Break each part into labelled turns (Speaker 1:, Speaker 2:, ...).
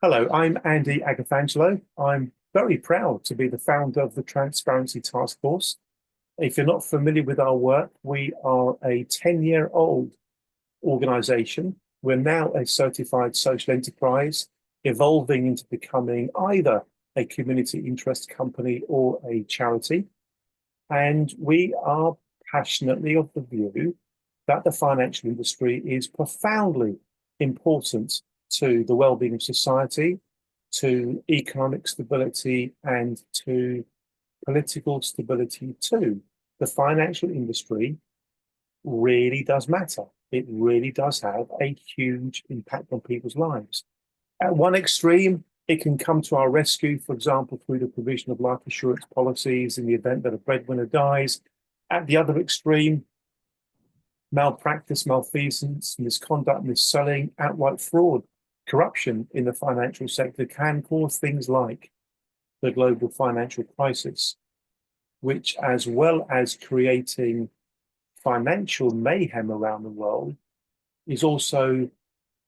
Speaker 1: Hello, I'm Andy Agafangelo. I'm very proud to be the founder of the Transparency Task Force. If you're not familiar with our work, we are a 10-year-old organization. We're now a certified social enterprise, evolving into becoming either a community interest company or a charity. And we are passionately of the view that the financial industry is profoundly important to the well-being of society, to economic stability, and to political stability too. The financial industry really does matter. It really does have a huge impact on people's lives. At one extreme, it can come to our rescue, for example, through the provision of life assurance policies in the event that a breadwinner dies. At the other extreme, malpractice, malfeasance, misconduct, mis-selling, outright fraud, corruption in the financial sector can cause things like the global financial crisis, which, as well as creating financial mayhem around the world, is also,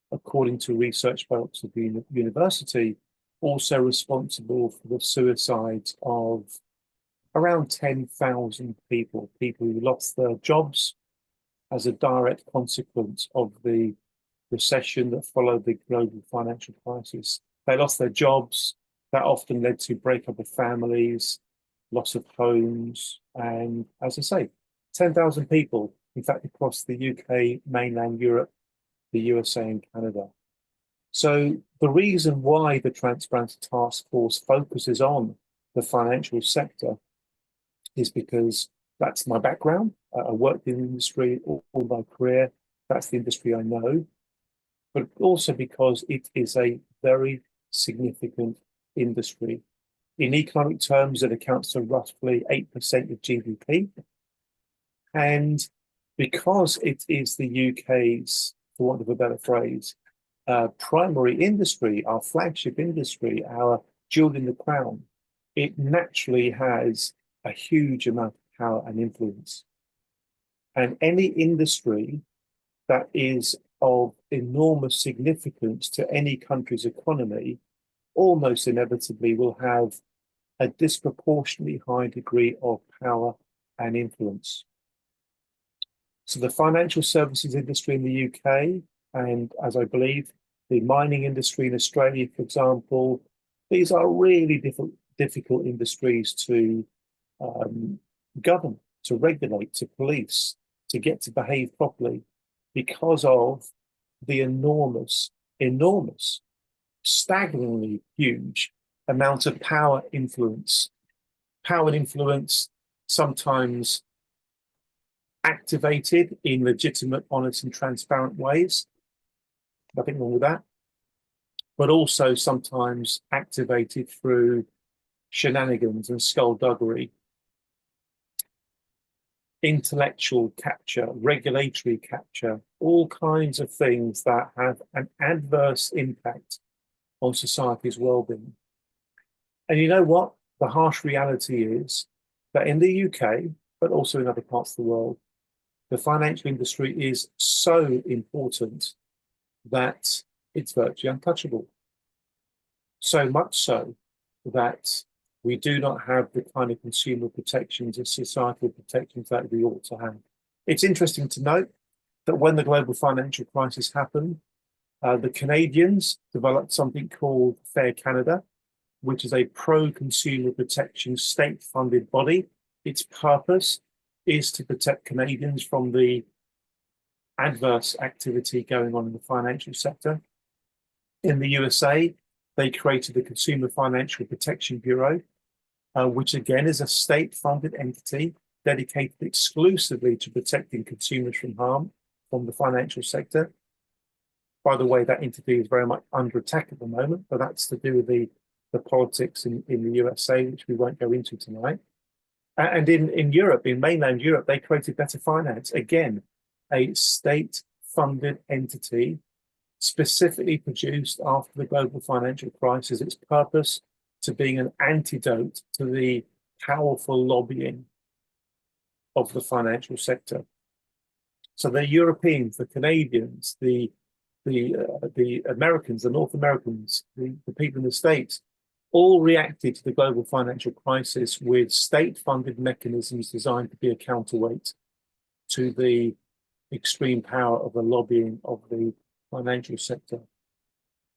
Speaker 1: according to research by Oxford University, also responsible for the suicides of around 10,000 people, people who lost their jobs as a direct consequence of the recession that followed the global financial crisis. They lost their jobs. That often led to breakup of families, loss of homes, and as I say, 10,000 people, in fact, across the UK, mainland Europe, the USA, and Canada. So the reason why the Transparency Task Force focuses on the financial sector is because that's my background. I worked in the industry all my career. That's the industry I know, but also because it is a very significant industry. In economic terms, it accounts for roughly 8% of GDP. And because it is the UK's, for want of a better phrase, primary industry, our flagship industry, our jewel in the crown, it naturally has a huge amount of power and influence. And any industry that is of enormous significance to any country's economy almost inevitably will have a disproportionately high degree of power and influence. So the financial services industry in the UK, and as I believe, the mining industry in Australia, for example, these are really difficult industries to govern, to regulate, to police, to get to behave properly because of the enormous, staggeringly huge amount of power influence. Power and influence sometimes activated in legitimate, honest, and transparent ways. Nothing wrong with that. But also sometimes activated through shenanigans and skullduggery, intellectual capture, regulatory capture, all kinds of things that have an adverse impact on society's well-being. And you know what? The harsh reality is that in the UK, but also in other parts of the world, the financial industry is so important that it's virtually untouchable. So much so that we do not have the kind of consumer protections and societal protections that we ought to have. It's interesting to note that when the global financial crisis happened, the Canadians developed something called Fair Canada, which is a pro-consumer protection state-funded body. Its purpose is to protect Canadians from the adverse activity going on in the financial sector. In the USA, they created the Consumer Financial Protection Bureau, which again is a state-funded entity dedicated exclusively to protecting consumers from harm from the financial sector. By the way, that entity is very much under attack at the moment, but that's to do with the politics in the USA, which we won't go into tonight. And in Europe, in mainland Europe, they created Better Finance, again, a state-funded entity specifically produced after the global financial crisis, its purpose to being an antidote to the powerful lobbying of the financial sector. So the Europeans, the Canadians, the the Americans, the North Americans, the people in the States, all reacted to the global financial crisis with state-funded mechanisms designed to be a counterweight to the extreme power of the lobbying of the financial sector.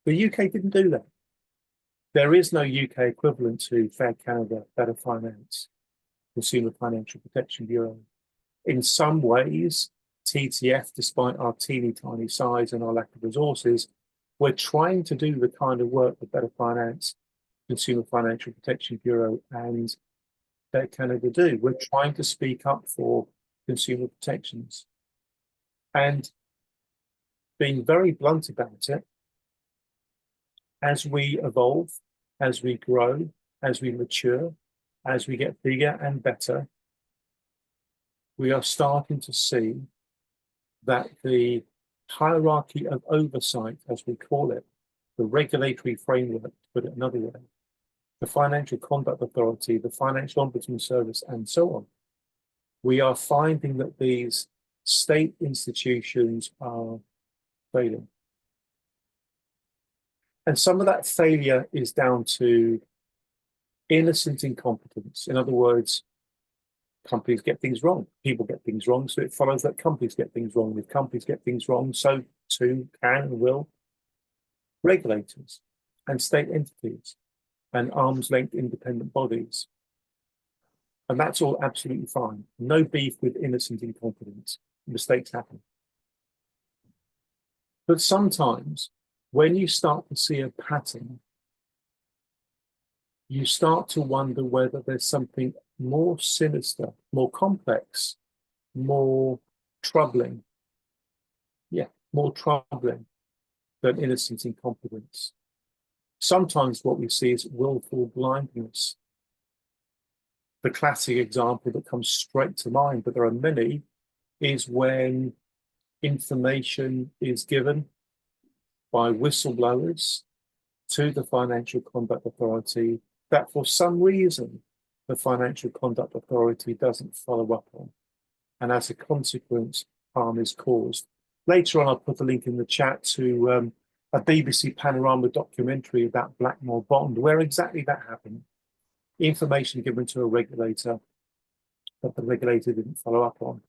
Speaker 1: The UK didn't do that. There is no UK equivalent to Fair Canada, Better Finance, Consumer Financial Protection Bureau. In some ways, TTF, despite our teeny tiny size and our lack of resources, we're trying to do the kind of work that Better Finance, Consumer Financial Protection Bureau, and Fair Canada do. We're trying to speak up for consumer protections. And being very blunt about it, as we evolve, as we grow, as we mature, as we get bigger and better, we are starting to see that the hierarchy of oversight, as we call it, the regulatory framework, to put it another way, the Financial Conduct Authority, the Financial Ombudsman Service, and so on, we are finding that these state institutions are failing. And some of that failure is down to innocent incompetence. In other words, companies get things wrong. People get things wrong, so it follows that companies get things wrong. If companies get things wrong, so too can and will regulators and state entities and arm's length independent bodies. And that's all absolutely fine. No beef with innocent incompetence. Mistakes happen. But sometimes when you start to see a pattern, you start to wonder whether there's something more sinister, more complex, more troubling. Yeah, more troubling than innocent incompetence. Sometimes what we see is willful blindness. The classic example that comes straight to mind, but there are many, is when information is given by whistleblowers to the Financial Conduct Authority that for some reason the Financial Conduct Authority doesn't follow up on. And as a consequence, harm is caused. Later on, I'll put a link in the chat to a BBC Panorama documentary about Blackmore Bond, where exactly that happened. Information given to a regulator that the regulator didn't follow up on.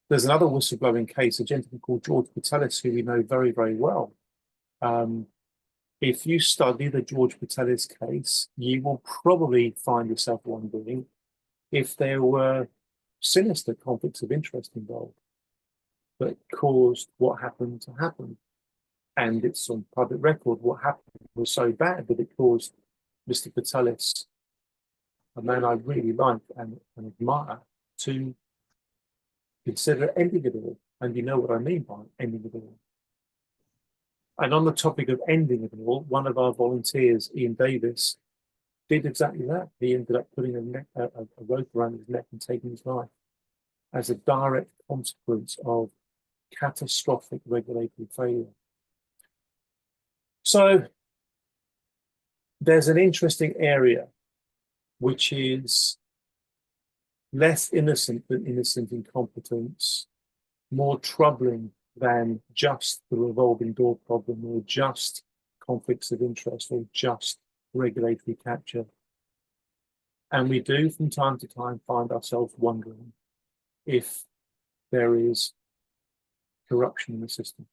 Speaker 1: There's another whistleblowing case, a gentleman called George Patelis, who we know very, very well. If you study the George Patelis case, you will probably find yourself wondering if there were sinister conflicts of interest involved that caused what happened to happen. And it's on public record, what happened was so bad that it caused Mr. Patelis, a man I really like and admire, to consider ending it all. And you know what I mean by ending it all. And on the topic of ending it all, one of our volunteers, Ian Davis, did exactly that. He ended up putting a rope around his neck and taking his life as a direct consequence of catastrophic regulatory failure. So there's an interesting area which is less innocent than innocent incompetence, more troubling than just the revolving door problem or just conflicts of interest or just regulatory capture. And we do from time to time find ourselves wondering if there is corruption in the system.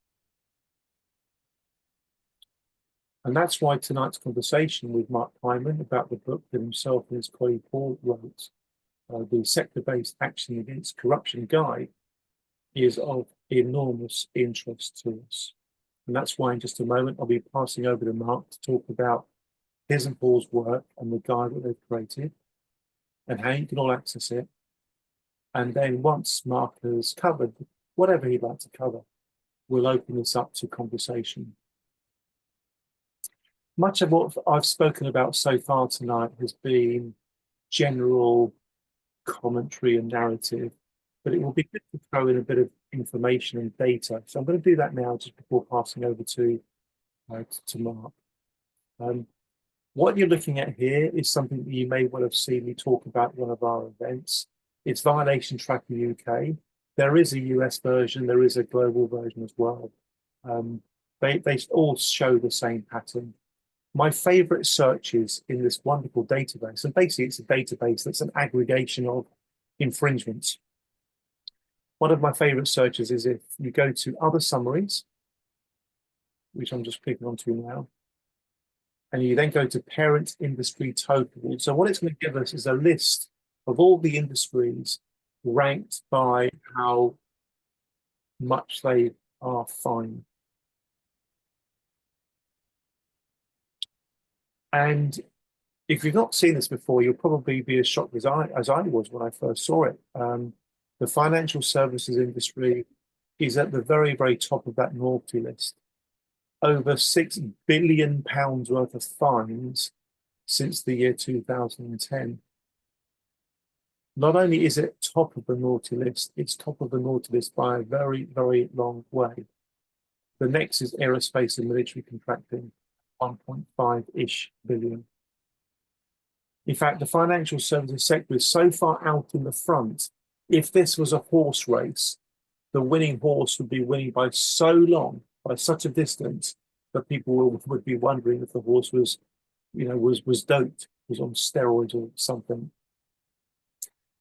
Speaker 1: And that's why tonight's conversation with Mark Hyman about the book that himself and his colleague Paul wrote, the Sector-Based Action Against Corruption Guide, is of enormous interest to us. And that's why in just a moment I'll be passing over to Mark to talk about his and Paul's work and the guide that they've created and how you can all access it. And then once Mark has covered whatever he'd like to cover, we'll open this up to conversation. Much of what I've spoken about so far tonight has been general commentary and narrative, but it will be good to throw in a bit of information and data. So I'm going to do that now just before passing over to Mark. What you're looking at here is something that you may well have seen me talk about at one of our events. It's Violation Tracker UK. There is a US version, there is a global version as well. They all show the same pattern. My favorite searches in this wonderful database, and basically it's a database that's an aggregation of infringements. One of my favorite searches is if you go to other summaries, which I'm just clicking onto now, and you then go to parent industry total. So what it's going to give us is a list of all the industries ranked by how much they are fined. And if you've not seen this before, you'll probably be as shocked as I was when I first saw it. The financial services industry is at the very, very top of that naughty list. Over £6 billion worth of fines since the year 2010. Not only is it top of the naughty list, it's top of the naughty list by a very, very long way. The next is aerospace and military contracting, 1.5-ish billion. In fact, the financial services sector is so far out in the front. If this was a horse race, the winning horse would be winning by so long, by such a distance, that people would be wondering if the horse was, was doped, was on steroids or something.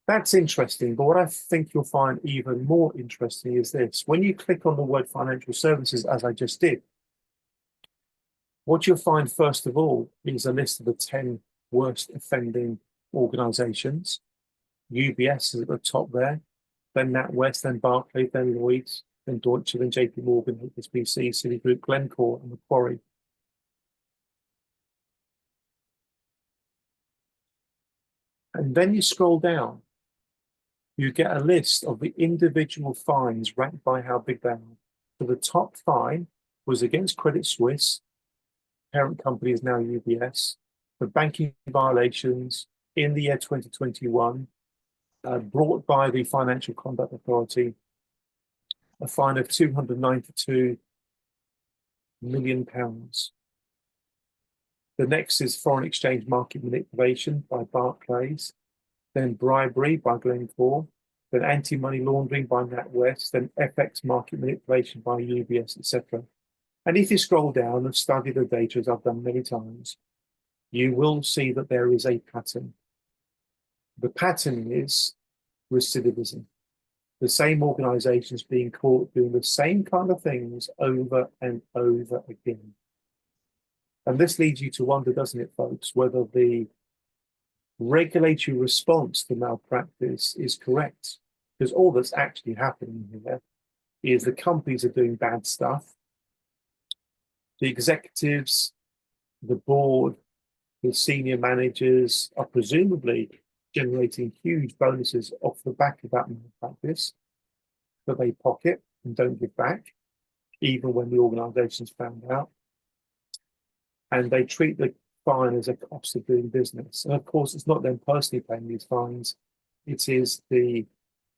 Speaker 1: That's interesting, but what I think you'll find even more interesting is this. When you click on the word financial services, as I just did, what you'll find first of all is a list of the 10 worst offending organizations. UBS is at the top there, then NatWest, then Barclays, then Lloyds, then Deutsche, then JP Morgan, HSBC, Citigroup, Glencore, and Macquarie. And then you scroll down, you get a list of the individual fines ranked by how big they are. So the top fine was against Credit Suisse, parent company is now UBS, for banking violations in the year 2021, brought by the Financial Conduct Authority, a fine of £292 million. The next is foreign exchange market manipulation by Barclays, then bribery by Glencore, then anti-money laundering by NatWest, then FX market manipulation by UBS, etc. And if you scroll down and study the data, as I've done many times, you will see that there is a pattern. The pattern is recidivism. The same organizations being caught doing the same kind of things over and over again. And this leads you to wonder, doesn't it, folks, whether the regulatory response to malpractice is correct. Because all that's actually happening here is the companies are doing bad stuff. The executives, the board, the senior managers are presumably generating huge bonuses off the back of that malpractice that they pocket and don't give back, even when the organization's found out. And they treat the fine as a cost of doing business. And of course, it's not them personally paying these fines, it is the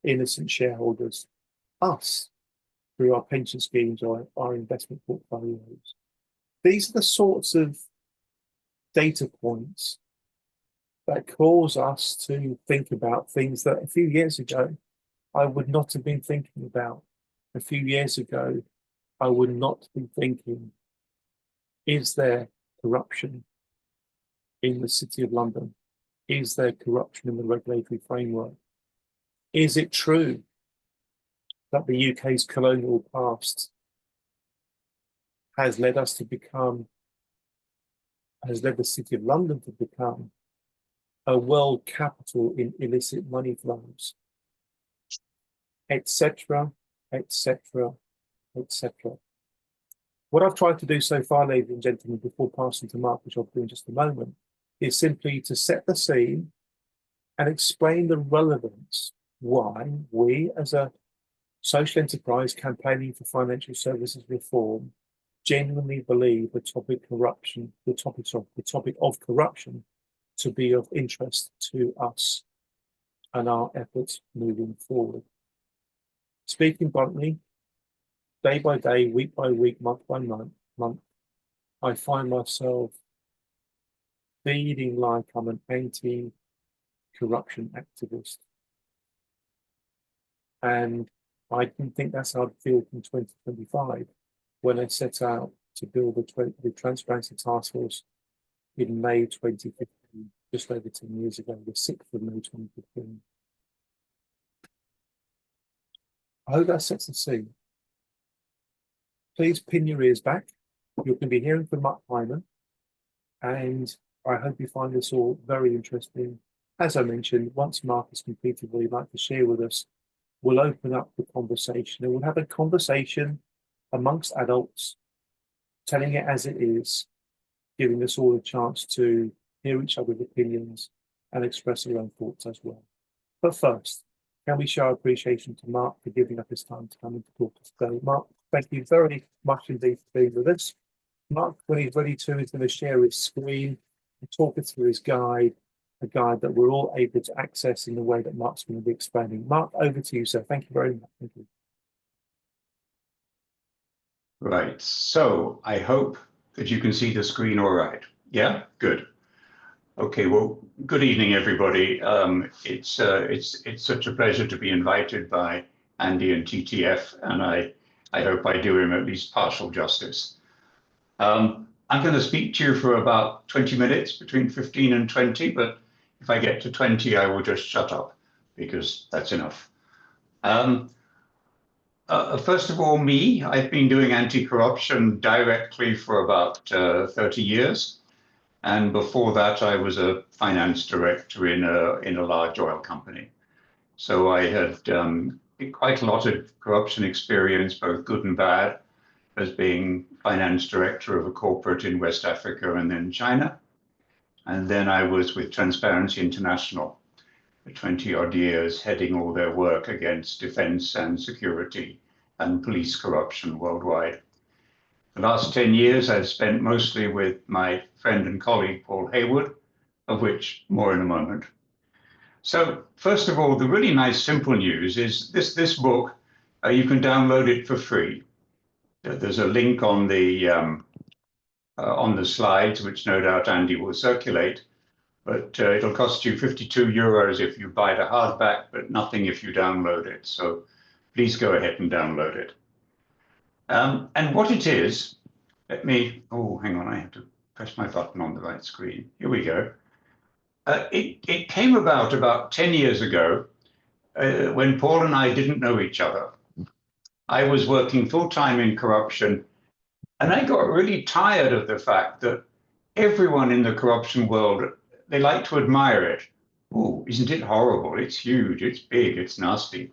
Speaker 1: innocent shareholders, us, through our pension schemes or our investment portfolios. These are the sorts of data points that cause us to think about things that a few years ago I would not have been thinking about. A few years ago, I would not be thinking, is there corruption in the City of London? Is there corruption in the regulatory framework? Is it true that the UK's colonial past has led us to become, has led the City of London to become a world capital in illicit money flows, etc., etc., etc. What I've tried to do so far, ladies and gentlemen, before passing to Mark, which I'll do in just a moment, is simply to set the scene and explain the relevance why we, as a social enterprise campaigning for financial services reform, genuinely believe the topic of corruption to be of interest to us and our efforts moving forward. Speaking bluntly, day by day, week by week, month by month, I find myself feeling like I'm an anti-corruption activist. And I didn't think that's how I'd feel in 2025. when I set out to build the Transparency Task Force in May 2015, just over 10 years ago, the 6th of May 2015. I hope that sets the scene. Please pin your ears back. You're going to be hearing from Mark Hyman, and I hope you find this all very interesting. As I mentioned, once Mark has completed what he'd like to share with us, we'll open up the conversation, and we'll have a conversation amongst adults, telling it as it is, giving us all a chance to hear each other's opinions and express our own thoughts as well. But first, can we show appreciation to Mark for giving up his time to come and talk to us today? Mark, thank you very much indeed for being with us. Mark, when he's ready to, is going to share his screen and talk us through his guide, a guide that we're all able to access in the way that Mark's going to be explaining. Mark, over to you, sir. Thank you very much. Thank you.
Speaker 2: Right, so I hope that you can see the screen all right. Yeah, good. Okay, well, good evening, everybody. It's such a pleasure to be invited by Andy and TTF, and I hope I do him at least partial justice. I'm going to speak to you for about 20 minutes, between 15 and 20, but if I get to 20, I will just shut up, because that's enough. First of all, me, I've been doing anti-corruption directly for about 30 years. And before that, I was a finance director in a large oil company. So I had quite a lot of corruption experience, both good and bad, as being finance director of a corporate in West Africa and then China. And then I was with Transparency International for 20-odd years, heading all their work against defense and security and police corruption worldwide. The last 10 years I've spent mostly with my friend and colleague, Paul Hayward, of which more in a moment. So first of all, the really nice simple news is this book, you can download it for free. There's a link on the slides, which no doubt Andy will circulate, but it'll cost you 52 euros if you buy the hardback, but nothing if you download it. So please go ahead and download it. And what it is, let me, oh, hang on, I have to press my button on the right screen. Here we go. It came about 10 years ago when Paul and I didn't know each other. I was working full-time in corruption, and I got really tired of the fact that everyone in the corruption world, they like to admire it. Oh, isn't it horrible? It's huge, it's big, it's nasty.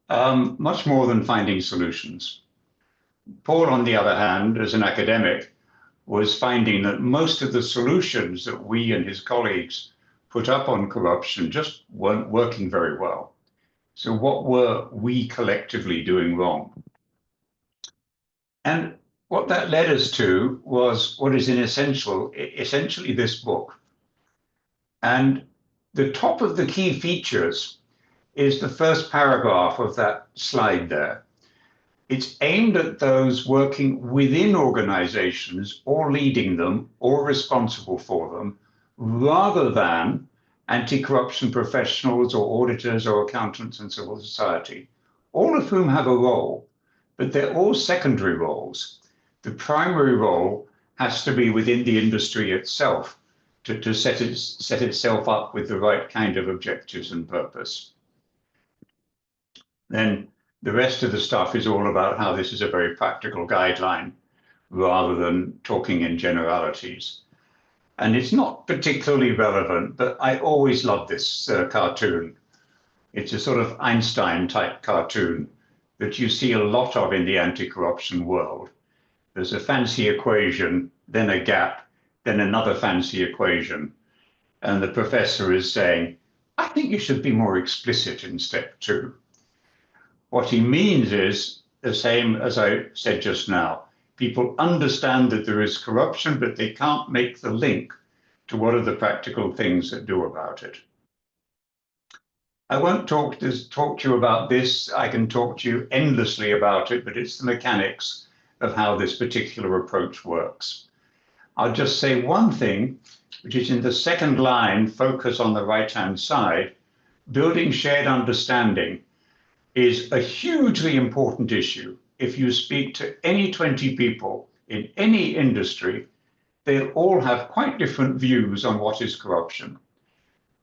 Speaker 2: Much more than finding solutions. Paul, on the other hand, as an academic, was finding that most of the solutions that we and his colleagues put up on corruption just weren't working very well. So what were we collectively doing wrong? And what that led us to was what is essentially this book. And the top of the key features is the first paragraph of that slide there. It's aimed at those working within organizations or leading them or responsible for them, rather than anti-corruption professionals or auditors or accountants in civil society, all of whom have a role, but they're all secondary roles. The primary role has to be within the industry itself to set itself up with the right kind of objectives and purpose. Then the rest of the stuff is all about how this is a very practical guideline rather than talking in generalities. And it's not particularly relevant, but I always love this cartoon. It's a sort of Einstein-type cartoon that you see a lot of in the anti-corruption world. There's a fancy equation, then a gap, then another fancy equation. And the professor is saying, I think you should be more explicit in step 2. What he means is the same as I said just now. People understand that there is corruption, but they can't make the link to what are the practical things that do about it. I won't talk to you about this. I can talk to you endlessly about it, but it's the mechanics of how this particular approach works. I'll just say one thing, which is in the second line, focus on the right-hand side. Building shared understanding is a hugely important issue. if you speak to any 20 people in any industry, they'll all have quite different views on what is corruption.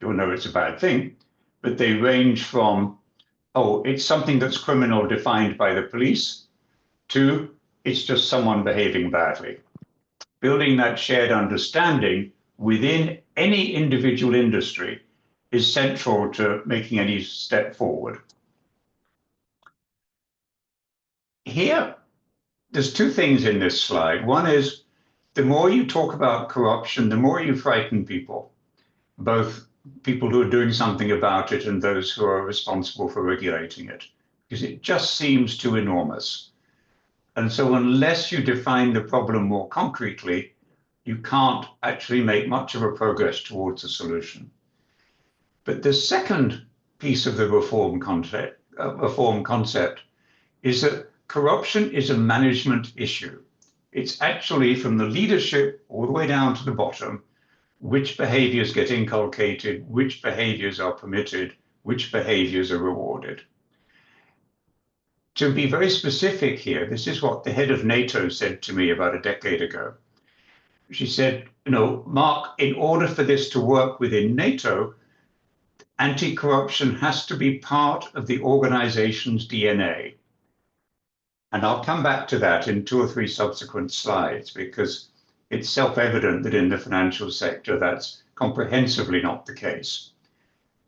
Speaker 2: You'll know it's a bad thing, but they range from, oh, it's something that's criminal defined by the police, to it's just someone behaving badly. Building that shared understanding within any individual industry is central to making any step forward. Here, there's two things in this slide. One is the more you talk about corruption, the more you frighten people, both people who are doing something about it and those who are responsible for regulating it, because it just seems too enormous. And so unless you define the problem more concretely, you can't actually make much of a progress towards a solution. But the second piece of the reform concept is that corruption is a management issue. It's actually from the leadership all the way down to the bottom, which behaviors get inculcated, which behaviors are permitted, which behaviors are rewarded. To be very specific here, this is what the head of NATO said to me about a decade ago. She said, Mark, in order for this to work within NATO, anti-corruption has to be part of the organization's DNA. And I'll come back to that in 2 or 3 subsequent slides, because it's self-evident that in the financial sector, that's comprehensively not the case.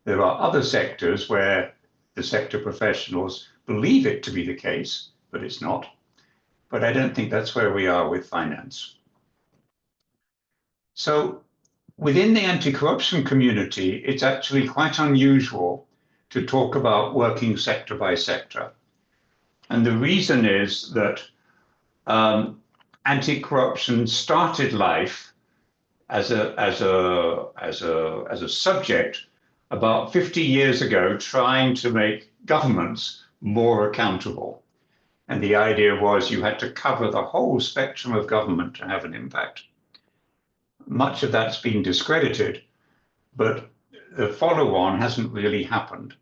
Speaker 2: There are other sectors where the sector professionals believe it to be the case, but it's not. But I don't think that's where we are with finance. So within the anti-corruption community, it's actually quite unusual to talk about working sector by sector. And the reason is that anti-corruption started life as a subject about 50 years ago, trying to make governments more accountable. And the idea was you had to cover the whole spectrum of government to have an impact. Much of that's been discredited, but the follow-on hasn't really happened.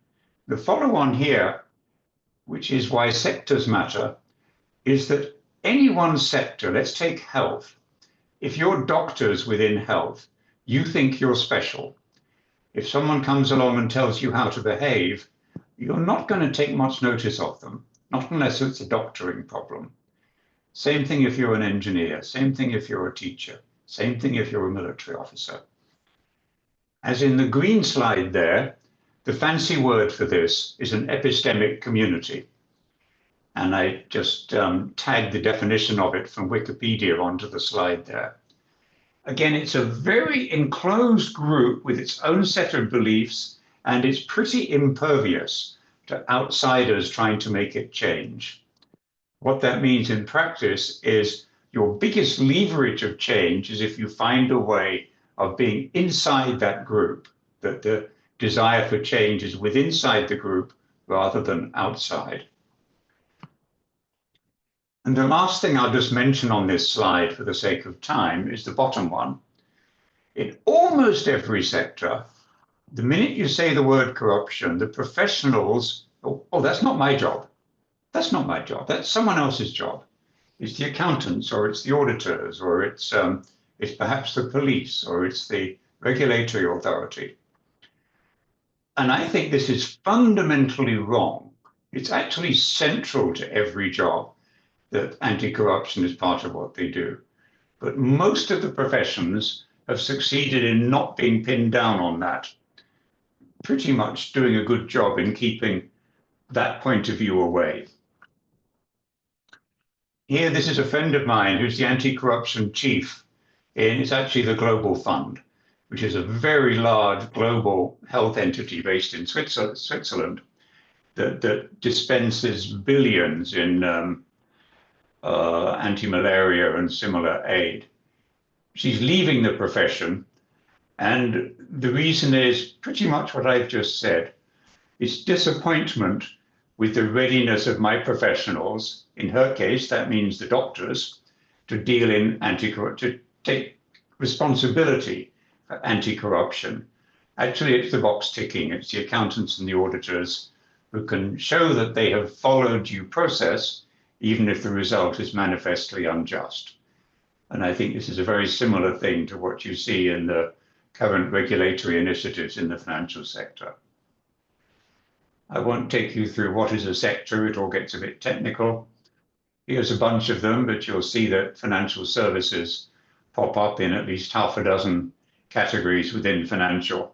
Speaker 2: The follow-on here, which is why sectors matter, is that any one sector, let's take health. If you're doctors within health, you think you're special. If someone comes along and tells you how to behave, you're not going to take much notice of them, not unless it's a doctoring problem. Same thing if you're an engineer, same thing if you're a teacher, same thing if you're a military officer. As in the green slide there, the fancy word for this is an epistemic community. And I just tagged the definition of it from Wikipedia onto the slide there. Again, it's a very enclosed group with its own set of beliefs, and it's pretty impervious to outsiders trying to make it change. What that means in practice is your biggest leverage of change is if you find a way of being inside that group, that the desire for change is within inside the group rather than outside. And the last thing I'll just mention on this slide for the sake of time is the bottom one. In almost every sector, the minute you say the word corruption, the professionals, oh, that's not my job. That's not my job. That's someone else's job. It's the accountants, or it's the auditors, or it's perhaps the police, or it's the regulatory authority. And I think this is fundamentally wrong. It's actually central to every job that anti-corruption is part of what they do. But most of the professions have succeeded in not being pinned down on that, pretty much doing a good job in keeping that point of view away. Here, this is a friend of mine who's the anti-corruption chief it's actually the Global Fund, which is a very large global health entity based in Switzerland that dispenses billions in anti-malaria and similar aid. She's leaving the profession, and the reason is pretty much what I've just said. It's disappointment with the readiness of my professionals, in her case, that means the doctors, to deal in to take responsibility for anti-corruption. Actually, it's the box ticking. It's the accountants and the auditors who can show that they have followed due process even if the result is manifestly unjust. And I think this is a very similar thing to what you see in the current regulatory initiatives in the financial sector. I won't take you through what is a sector, it all gets a bit technical. Here's a bunch of them, but you'll see that financial services pop up in at least half a dozen categories within financial.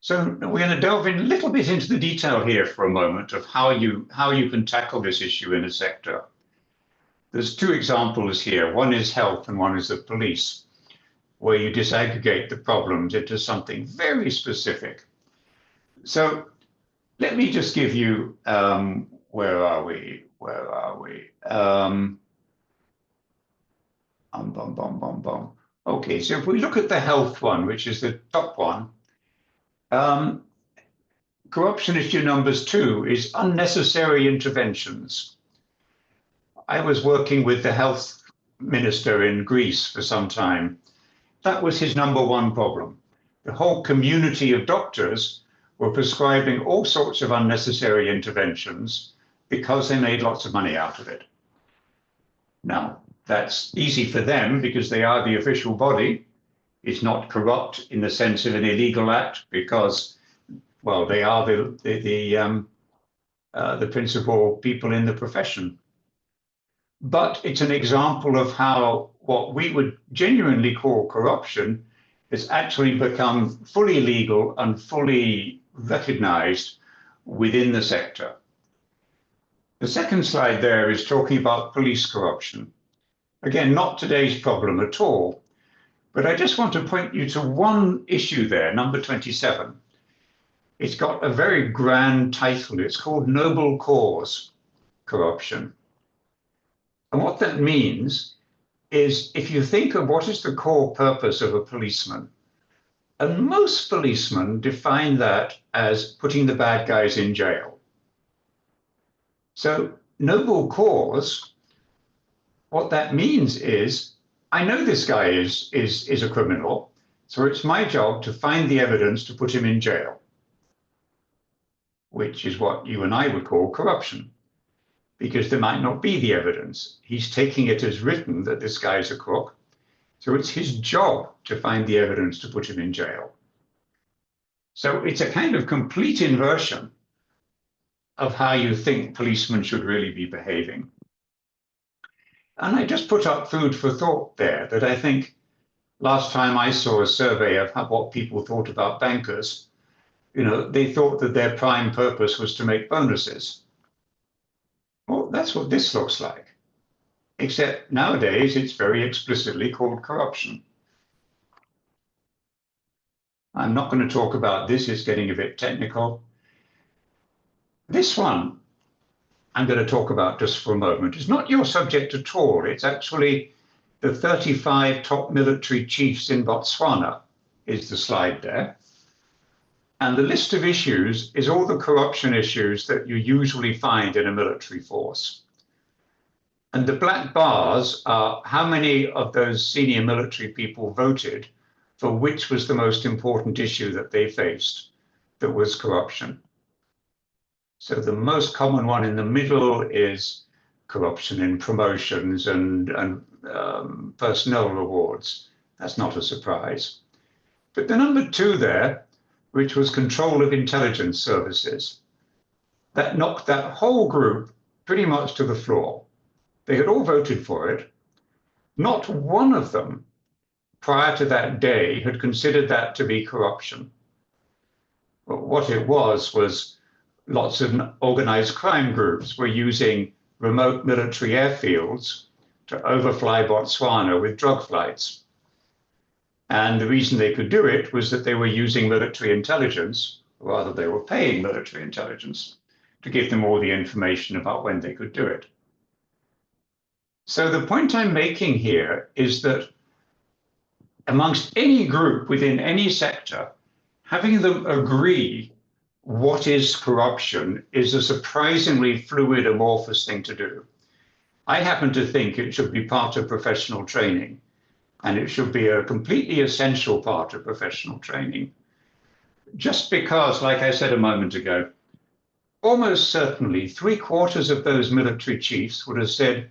Speaker 2: So we're going to delve in a little bit into the detail here for a moment of how you can tackle this issue in a sector. There's two examples here. One is health and one is the police, where you disaggregate the problems into something very specific. So let me just give you, where are we? Okay, so if we look at the health one, which is the top one, corruption issue numbers 2 is unnecessary interventions. I was working with the health minister in Greece for some time. That was his number one problem. The whole community of doctors were prescribing all sorts of unnecessary interventions because they made lots of money out of it. Now, that's easy for them because they are the official body. It's not corrupt in the sense of an illegal act because, well, they are the principal people in the profession. But it's an example of how what we would genuinely call corruption has actually become fully legal and fully recognized within the sector. The second slide there is talking about police corruption. Again, not today's problem at all, but I just want to point you to one issue there, number 27. It's got a very grand title. It's called Noble Cause Corruption. And what that means is if you think of what is the core purpose of a policeman, and most policemen define that as putting the bad guys in jail. So noble cause, what that means is, I know this guy is a criminal, so it's my job to find the evidence to put him in jail, which is what you and I would call corruption, because there might not be the evidence. He's taking it as written that this guy's a crook, so it's his job to find the evidence to put him in jail. So it's a kind of complete inversion of how you think policemen should really be behaving. And I just put up food for thought there, that I think last time I saw a survey of what people thought about bankers, they thought that their prime purpose was to make bonuses. Well, that's what this looks like. Except nowadays, it's very explicitly called corruption. I'm not going to talk about this, it's getting a bit technical. This one I'm going to talk about just for a moment. It's not your subject at all. It's actually the 35 top military chiefs in Botswana is the slide there. And the list of issues is all the corruption issues that you usually find in a military force. And the black bars are how many of those senior military people voted for which was the most important issue that they faced, that was corruption. So the most common one in the middle is corruption in promotions and personnel rewards. That's not a surprise. But the number 2 there, which was control of intelligence services, that knocked that whole group pretty much to the floor. They had all voted for it. Not one of them prior to that day had considered that to be corruption. But what it was lots of organized crime groups were using remote military airfields to overfly Botswana with drug flights. And the reason they could do it was that they were using military intelligence, or rather they were paying military intelligence to give them all the information about when they could do it. So the point I'm making here is that amongst any group within any sector, having them agree what is corruption is a surprisingly fluid, amorphous thing to do. I happen to think it should be part of professional training, and it should be a completely essential part of professional training. Just because, like I said a moment ago, almost certainly 3/4 of those military chiefs would have said,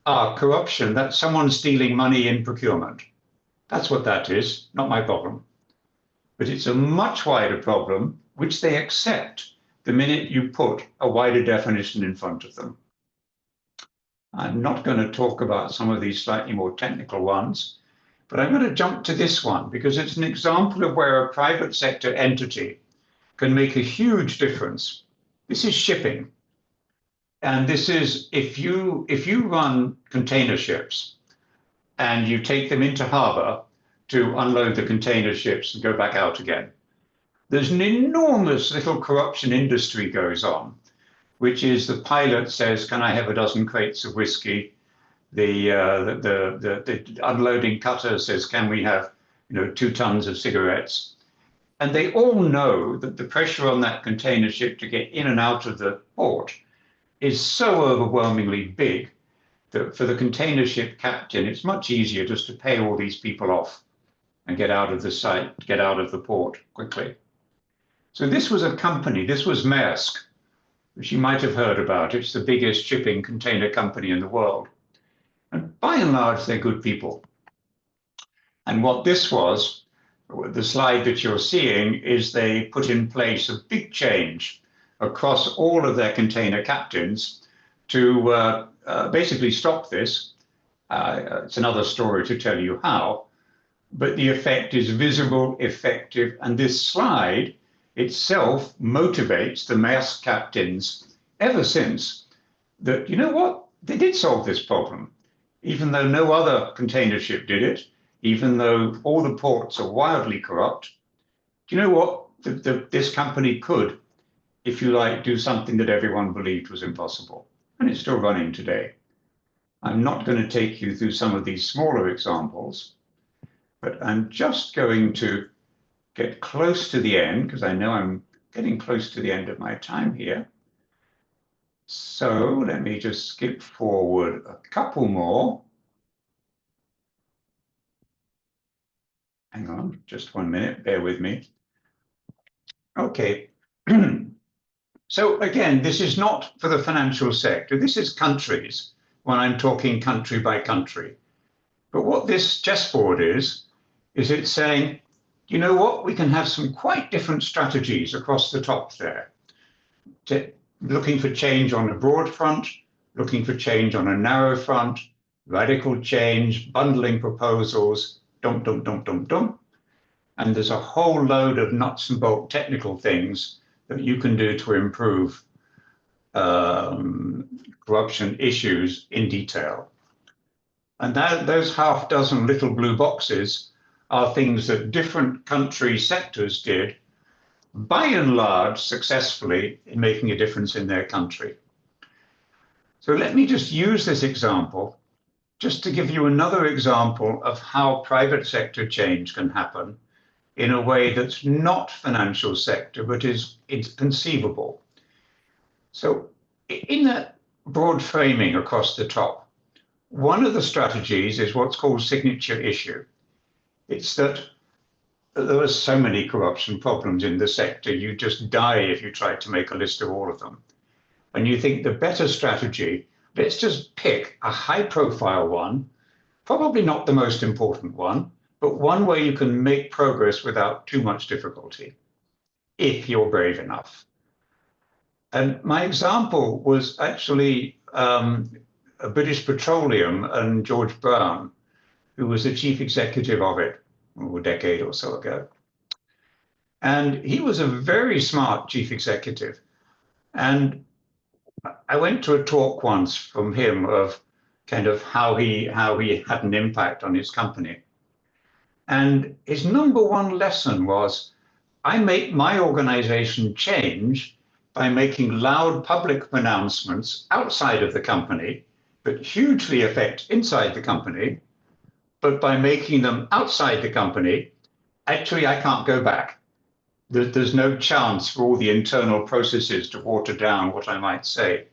Speaker 2: corruption, that's someone stealing money in procurement. That's what that is, not my problem. But it's a much wider problem, which they accept the minute you put a wider definition in front of them. I'm not going to talk about some of these slightly more technical ones, but I'm going to jump to this one because it's an example of where a private sector entity can make a huge difference. This is shipping. And this is if you run container ships and you take them into harbor to unload the container ships and go back out again, there's an enormous little corruption industry goes on, which is the pilot says, "Can I have a dozen crates of whiskey?" The unloading cutter says, "Can we have 2 tons of cigarettes?" And they all know that the pressure on that container ship to get in and out of the port is so overwhelmingly big that for the container ship captain, it's much easier just to pay all these people off and get out of the site, get out of the port quickly. So this was a company, this was Maersk, which you might have heard about. It's the biggest shipping container company in the world. And by and large, they're good people. And what this was, the slide that you're seeing, is they put in place a big change across all of their container captains to basically stop this. It's another story to tell you how, but the effect is visible, effective, and this slide itself motivates the Maersk captains ever since that, you know what, they did solve this problem, even though no other container ship did it, even though all the ports are wildly corrupt. Do you know what? This company could, if you like, do something that everyone believed was impossible. And it's still running today. I'm not going to take you through some of these smaller examples, but I'm just going to get close to the end because I know I'm getting close to the end of my time here. So let me just skip forward a couple more. Hang on, just 1 minute, bear with me. Okay. So again, this is not for the financial sector. This is countries when I'm talking country by country. But what this chessboard is it's saying, you know what, we can have some quite different strategies across the top there. Looking for change on a broad front, looking for change on a narrow front, radical change, bundling proposals, dump, dump, dump, dump, dump. And there's a whole load of nuts and bolt technical things that you can do to improve corruption issues in detail. And those half dozen little blue boxes are things that different country sectors did, by and large, successfully in making a difference in their country. So let me just use this example just to give you another example of how private sector change can happen in a way that's not financial sector, but it's conceivable. So in that broad framing across the top, one of the strategies is what's called signature issue. It's that there are so many corruption problems in the sector, you just die if you try to make a list of all of them. And you think the better strategy, let's just pick a high profile one, probably not the most important one, but one where you can make progress without too much difficulty, if you're brave enough. And my example was actually British Petroleum and George Brown, who was the chief executive of it a decade or so ago. And he was a very smart chief executive. And I went to a talk once from him of kind of how he had an impact on his company. And his number one lesson was, I make my organization change by making loud public pronouncements outside of the company, but hugely affect inside the company. But by making them outside the company, actually, I can't go back. There's no chance for all the internal processes to water down what I might say.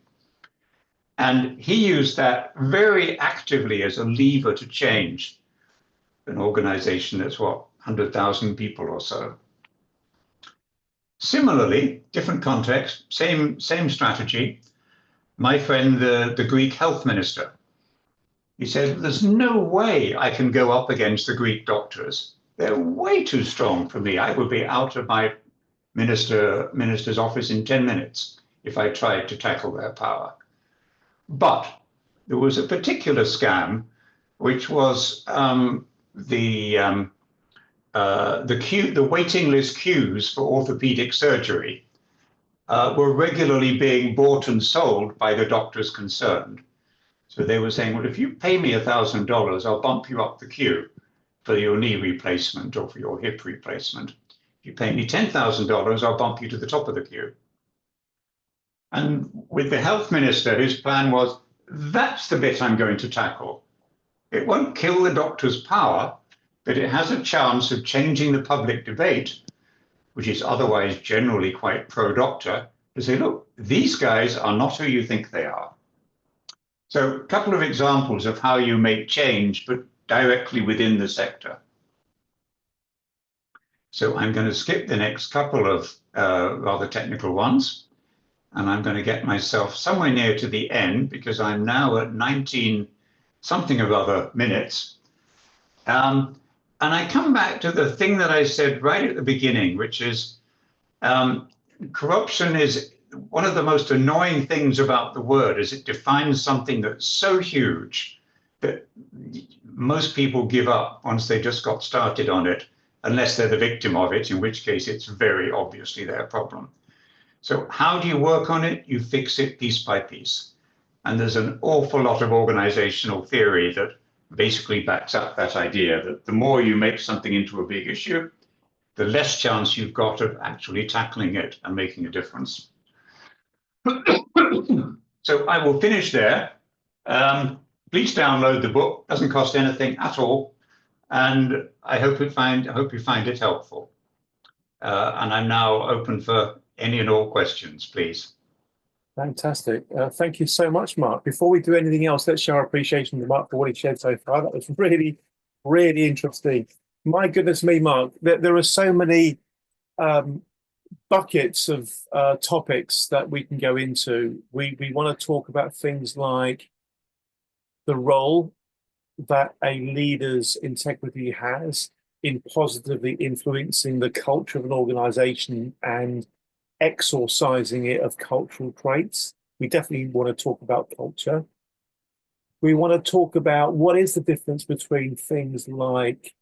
Speaker 2: And he used that very actively as a lever to change an organization that's 100,000 people or so. Similarly, different context, same strategy. My friend, the Greek health minister, he said, there's no way I can go up against the Greek doctors. They're way too strong for me. I would be out of my minister's office in 10 minutes if I tried to tackle their power. But there was a particular scam, which was the waiting list queues for orthopedic surgery were regularly being bought and sold by the doctors concerned. So they were saying, well, if you pay me $1,000, I'll bump you up the queue for your knee replacement or for your hip replacement. If you pay me $10,000, I'll bump you to the top of the queue. And with the health minister, his plan was, that's the bit I'm going to tackle. It won't kill the doctor's power, but it has a chance of changing the public debate, which is otherwise generally quite pro-doctor, to say, look, these guys are not who you think they are. So a couple of examples of how you make change, but directly within the sector. So I'm going to skip the next couple of rather technical ones, and I'm going to get myself somewhere near to the end because I'm now at 19 something or other minutes. And I come back to the thing that I said right at the beginning, which is corruption is one of the most annoying things about the word is it defines something that's so huge that most people give up once they just got started on it, unless they're the victim of it, in which case it's very obviously their problem. So how do you work on it? You fix it piece by piece. And there's an awful lot of organizational theory that basically backs up that idea that the more you make something into a big issue, the less chance you've got of actually tackling it and making a difference. So I will finish there. Please download the book. Doesn't cost anything at all, and I hope you find it helpful. And I'm now open for any and all questions, please.
Speaker 1: Fantastic. Thank you so much, Mark. Before we do anything else, let's show our appreciation to Mark for what he shared so far. That was really, really interesting. My goodness me, Mark, there are so many buckets of topics that we can go into. We want to talk about things like the role that a leader's integrity has in positively influencing the culture of an organization and exorcising it of cultural traits. We definitely want to talk about culture. We want to talk about what is the difference between things like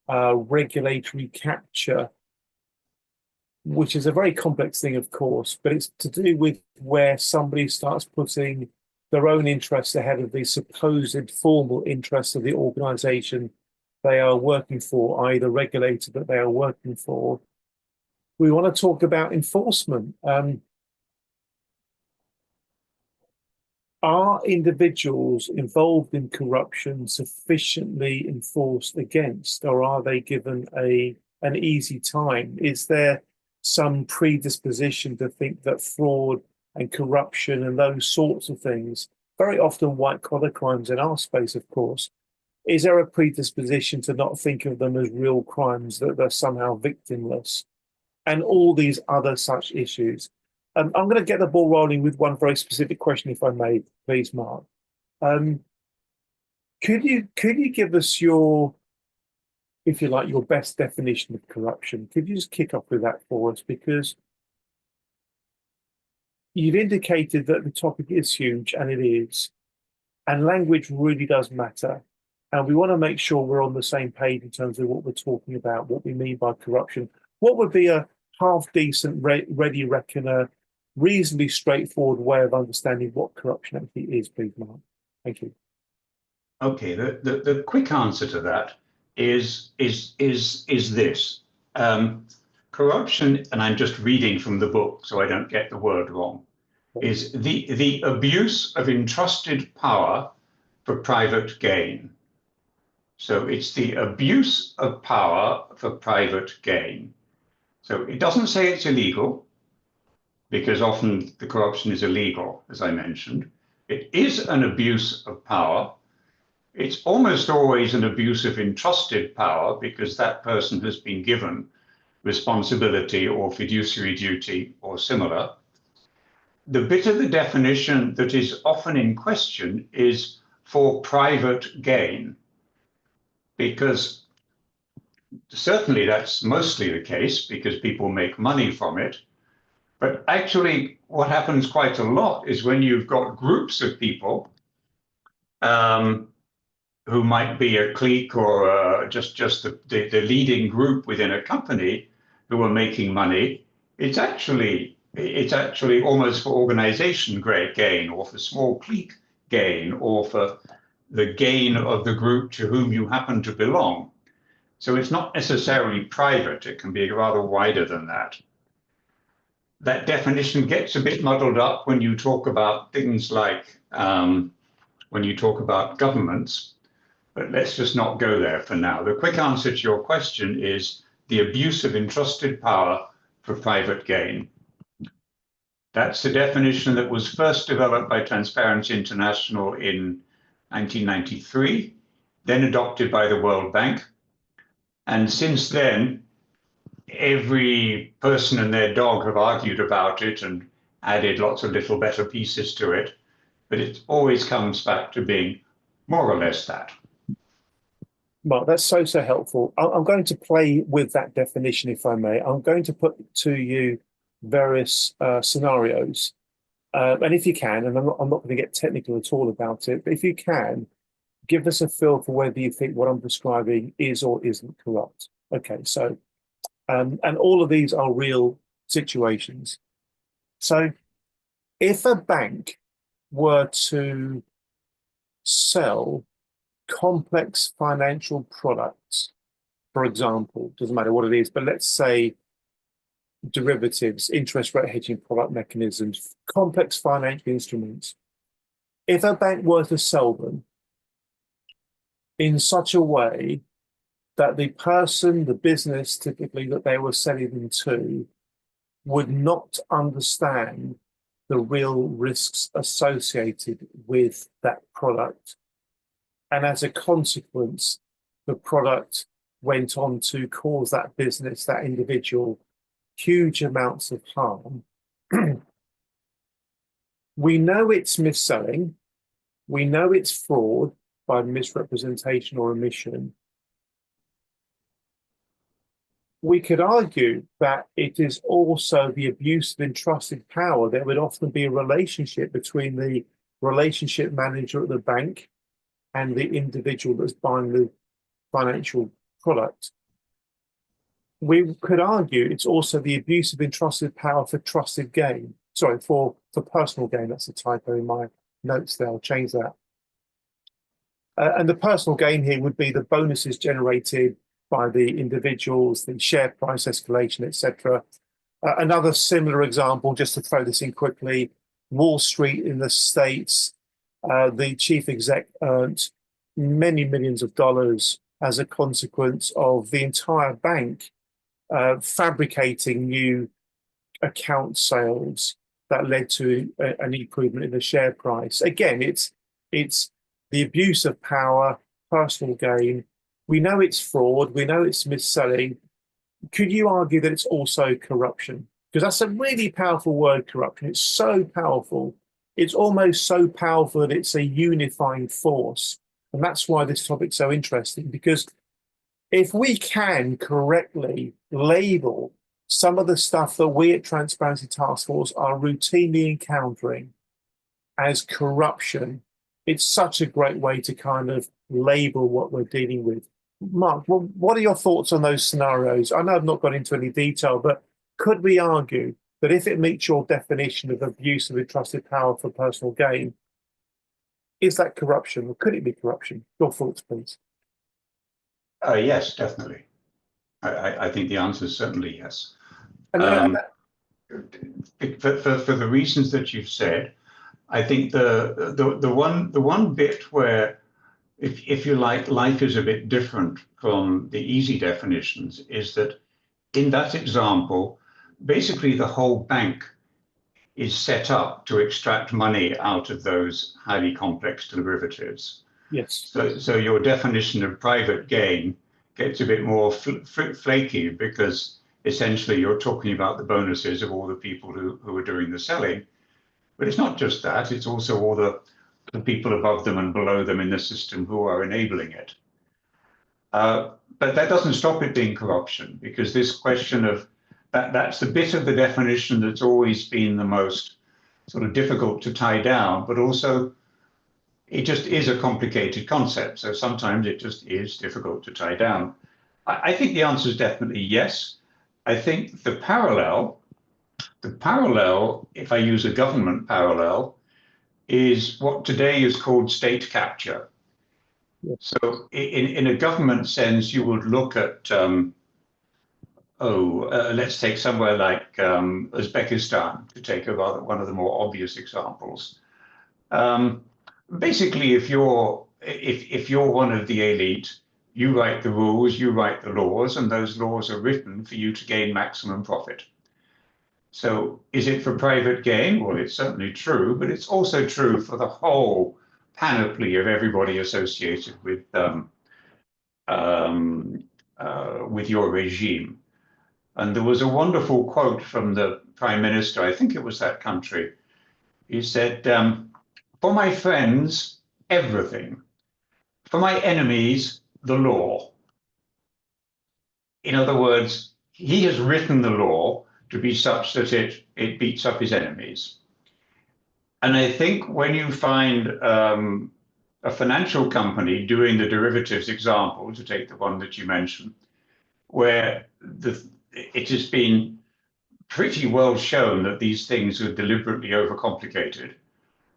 Speaker 1: regulatory capture, which is a very complex thing, of course, but it's to do with where somebody starts putting their own interests ahead of the supposed formal interests of the organization they are working for, i.e. the regulator that they are working for. We want to talk about enforcement. Are individuals involved in corruption sufficiently enforced against, or are they given an easy time? Is there some predisposition to think that fraud and corruption and those sorts of things, very often white-collar crimes in our space, of course, is there a predisposition to not think of them as real crimes, that they're somehow victimless, and all these other such issues? I'm going to get the ball rolling with one very specific question, if I may, please, Mark. Could you give us your, if you like, your best definition of corruption? Could you just kick off with that for us? Because you've indicated that the topic is huge, and it is, and language really does matter. And we want to make sure we're on the same page in terms of what we're talking about, what we mean by corruption. What would be a half-decent, ready reckoner, reasonably straightforward way of understanding what corruption actually is, please, Mark? Thank you.
Speaker 2: Okay, the quick answer to that is this. Corruption, and I'm just reading from the book so I don't get the word wrong, is the abuse of entrusted power for private gain. So it's the abuse of power for private gain. So it doesn't say it's illegal, because often the corruption is illegal, as I mentioned. It is an abuse of power. It's almost always an abuse of entrusted power, because that person has been given responsibility or fiduciary duty or similar. The bit of the definition that is often in question is for private gain, because certainly that's mostly the case because people make money from it. But actually, what happens quite a lot is when you've got groups of people who might be a clique or just the leading group within a company who are making money, it's actually almost for organization grade gain or for small clique gain or for the gain of the group to whom you happen to belong. So it's not necessarily private, it can be rather wider than that. That definition gets a bit muddled up when you talk about things like, when you talk about governments, but let's just not go there for now. The quick answer to your question is the abuse of entrusted power for private gain. That's the definition that was first developed by Transparency International in 1993, then adopted by the World Bank. And since then, every person and their dog have argued about it and added lots of little better pieces to it, but it always comes back to being more or less that.
Speaker 1: Mark, that's so helpful. I'm going to play with that definition, if I may. I'm going to put to you various scenarios. And if you can, and I'm not going to get technical at all about it, but if you can, give us a feel for whether you think what I'm describing is or isn't corrupt. Okay, so, and all of these are real situations. So if a bank were to sell complex financial products, for example, doesn't matter what it is, but let's say derivatives, interest rate hedging product mechanisms, complex financial instruments. If a bank were to sell them in such a way that the person, the business typically that they were selling them to, would not understand the real risks associated with that product, and as a consequence, the product went on to cause that business, that individual, huge amounts of harm. We know it's mis-selling. We know it's fraud by misrepresentation or omission. We could argue that it is also the abuse of entrusted power. There would often be a relationship between the relationship manager at the bank and the individual that's buying the financial product. We could argue it's also the abuse of entrusted power for trusted gain. Sorry, for personal gain. That's a typo in my notes there. I'll change that. And the personal gain here would be the bonuses generated by the individuals, the share price escalation, etc. Another similar example, just to throw this in quickly, Wall Street in the States, the chief exec earned many millions of dollars as a consequence of the entire bank fabricating new account sales that led to an improvement in the share price. Again, it's the abuse of power, personal gain. We know it's fraud. We know it's mis-selling. Could you argue that it's also corruption? Because that's a really powerful word, corruption. It's so powerful. It's almost so powerful that it's a unifying force. And that's why this topic's so interesting, because if we can correctly label some of the stuff that we at Transparency Task Force are routinely encountering as corruption, it's such a great way to kind of label what we're dealing with. Mark, what are your thoughts on those scenarios? I know I've not got into any detail, but could we argue that if it meets your definition of abuse of entrusted power for personal gain, is that corruption, or could it be corruption? Your thoughts, please.
Speaker 2: Yes, definitely. I think the answer is certainly yes. For the reasons that you've said, I think the one bit where, if you like, life is a bit different from the easy definitions is that in that example, basically the whole bank is set up to extract money out of those highly complex derivatives.
Speaker 1: Yes.
Speaker 2: So your definition of private gain gets a bit more flaky because essentially you're talking about the bonuses of all the people who are doing the selling. But it's not just that, it's also all the people above them and below them in the system who are enabling it. But that doesn't stop it being corruption, because this question of that's the bit of the definition that's always been the most sort of difficult to tie down, but also it just is a complicated concept. So sometimes it just is difficult to tie down. I think the answer is definitely yes. I think the parallel, if I use a government parallel, is what today is called state capture.
Speaker 1: Yes.
Speaker 2: So in a government sense, you would look at, let's take somewhere like Uzbekistan, to take one of the more obvious examples. Basically, if you're one of the elite, you write the rules, you write the laws, and those laws are written for you to gain maximum profit. So is it for private gain? Well, it's certainly true, but it's also true for the whole panoply of everybody associated with your regime. And there was a wonderful quote from the prime minister, I think it was that country. He said, "For my friends, everything. For my enemies, the law." In other words, he has written the law to be such that it beats up his enemies. And I think when you find a financial company doing the derivatives example, to take the one that you mentioned, where it has been pretty well shown that these things are deliberately overcomplicated.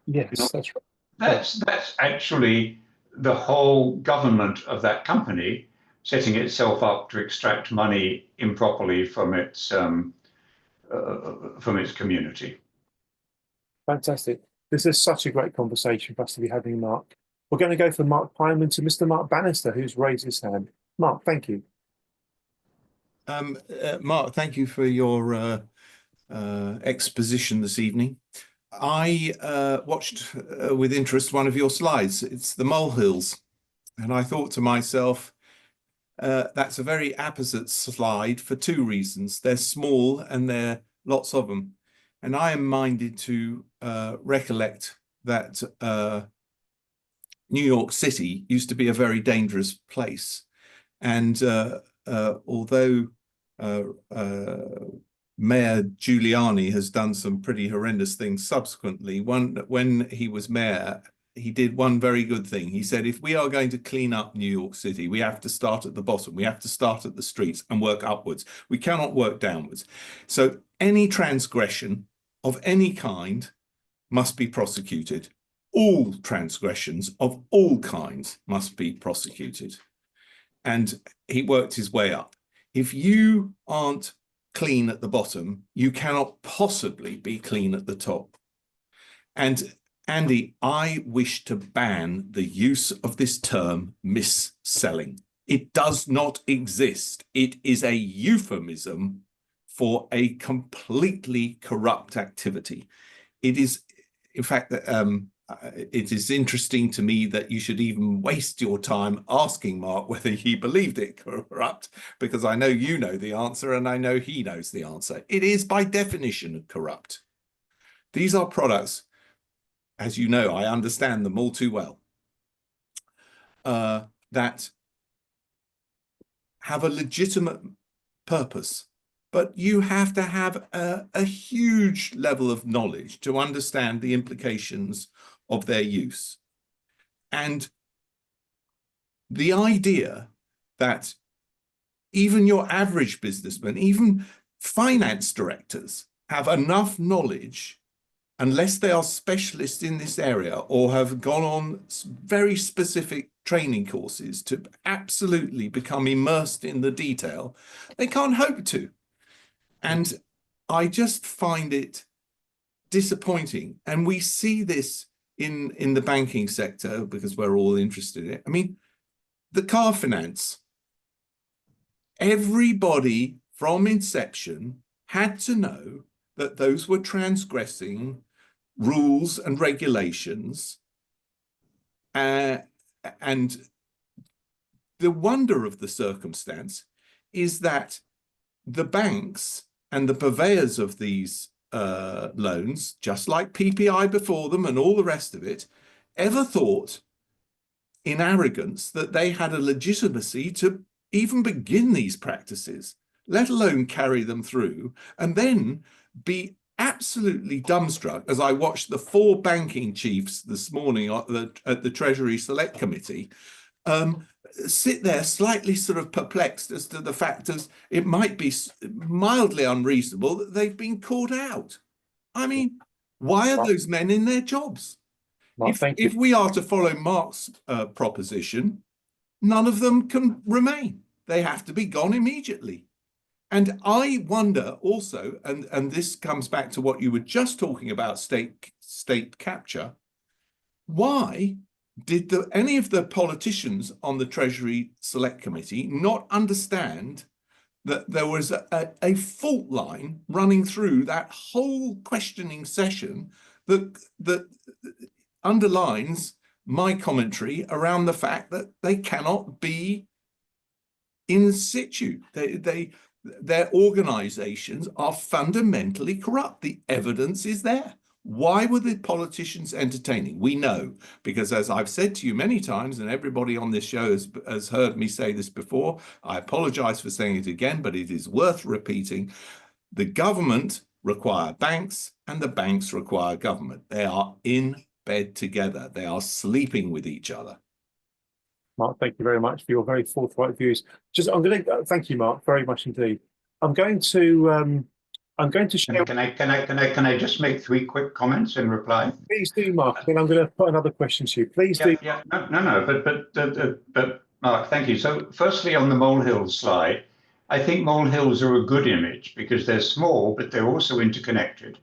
Speaker 1: Yes, that's right.
Speaker 2: That's actually the whole government of that company setting itself up to extract money improperly from its community.
Speaker 1: Fantastic. This is such a great conversation for us to be having, Mark. We're going to go from Mark Pyman to Mr. Mark Bannister, who's raised his hand. Mark, thank you.
Speaker 3: Mark, thank you for your exposition this evening. I watched with interest one of your slides. It's the molehills. And I thought to myself, that's a very apposite slide for two reasons. They're small and there are lots of them. And I am minded to recollect that New York City used to be a very dangerous place. And although Mayor Giuliani has done some pretty horrendous things subsequently, when he was mayor, he did one very good thing. He said, if we are going to clean up New York City, we have to start at the bottom. We have to start at the streets and work upwards. We cannot work downwards. So any transgression of any kind must be prosecuted. All transgressions of all kinds must be prosecuted. And he worked his way up. If you aren't clean at the bottom, you cannot possibly be clean at the top. And Andy, I wish to ban the use of this term mis-selling. It does not exist. It is a euphemism for a completely corrupt activity. It is, in fact, it is interesting to me that you should even waste your time asking Mark whether he believed it corrupt, because I know you know the answer and I know he knows the answer. It is by definition corrupt. These are products, as you know, I understand them all too well, that have a legitimate purpose. But you have to have a huge level of knowledge to understand the implications of their use. And the idea that even your average businessman, even finance directors, have enough knowledge, unless they are specialists in this area or have gone on very specific training courses to absolutely become immersed in the detail, they can't hope to. And I just find it disappointing. And we see this in the banking sector because we're all interested in it. I mean, the car finance, everybody from inception had to know that those were transgressing rules and regulations. And the wonder of the circumstance is that the banks and the purveyors of these loans, just like PPI before them and all the rest of it, ever thought in arrogance that they had a legitimacy to even begin these practices, let alone carry them through, and then be absolutely dumbstruck as I watched the 4 banking chiefs this morning at the Treasury Select Committee sit there slightly sort of perplexed as to the fact as it might be mildly unreasonable that they've been caught out. I mean, why are those men in their jobs?
Speaker 1: Mark,
Speaker 3: If we are to follow Mark's proposition, none of them can remain. They have to be gone immediately. And I wonder also, and this comes back to what you were just talking about, state capture, why did any of the politicians on the Treasury Select Committee not understand that there was a fault line running through that whole questioning session that underlines my commentary around the fact that they cannot be in situ. Their organizations are fundamentally corrupt. The evidence is there. Why were the politicians entertaining? We know, because as I've said to you many times, and everybody on this show has heard me say this before, I apologize for saying it again, but it is worth repeating. The government require banks and the banks require government. They are in bed together. They are sleeping with each other.
Speaker 1: Mark, thank you very much for your very forthright views. I'm going to thank you, Mark, very much indeed. I'm going to share.
Speaker 2: Can I just make 3 quick comments in reply?
Speaker 1: Please do, Mark. Then I'm going to put another question to you. Please do.
Speaker 2: Yeah, no. But Mark, thank you. So, firstly, on the molehills slide, I think molehills are a good image because they're small, but they're also interconnected.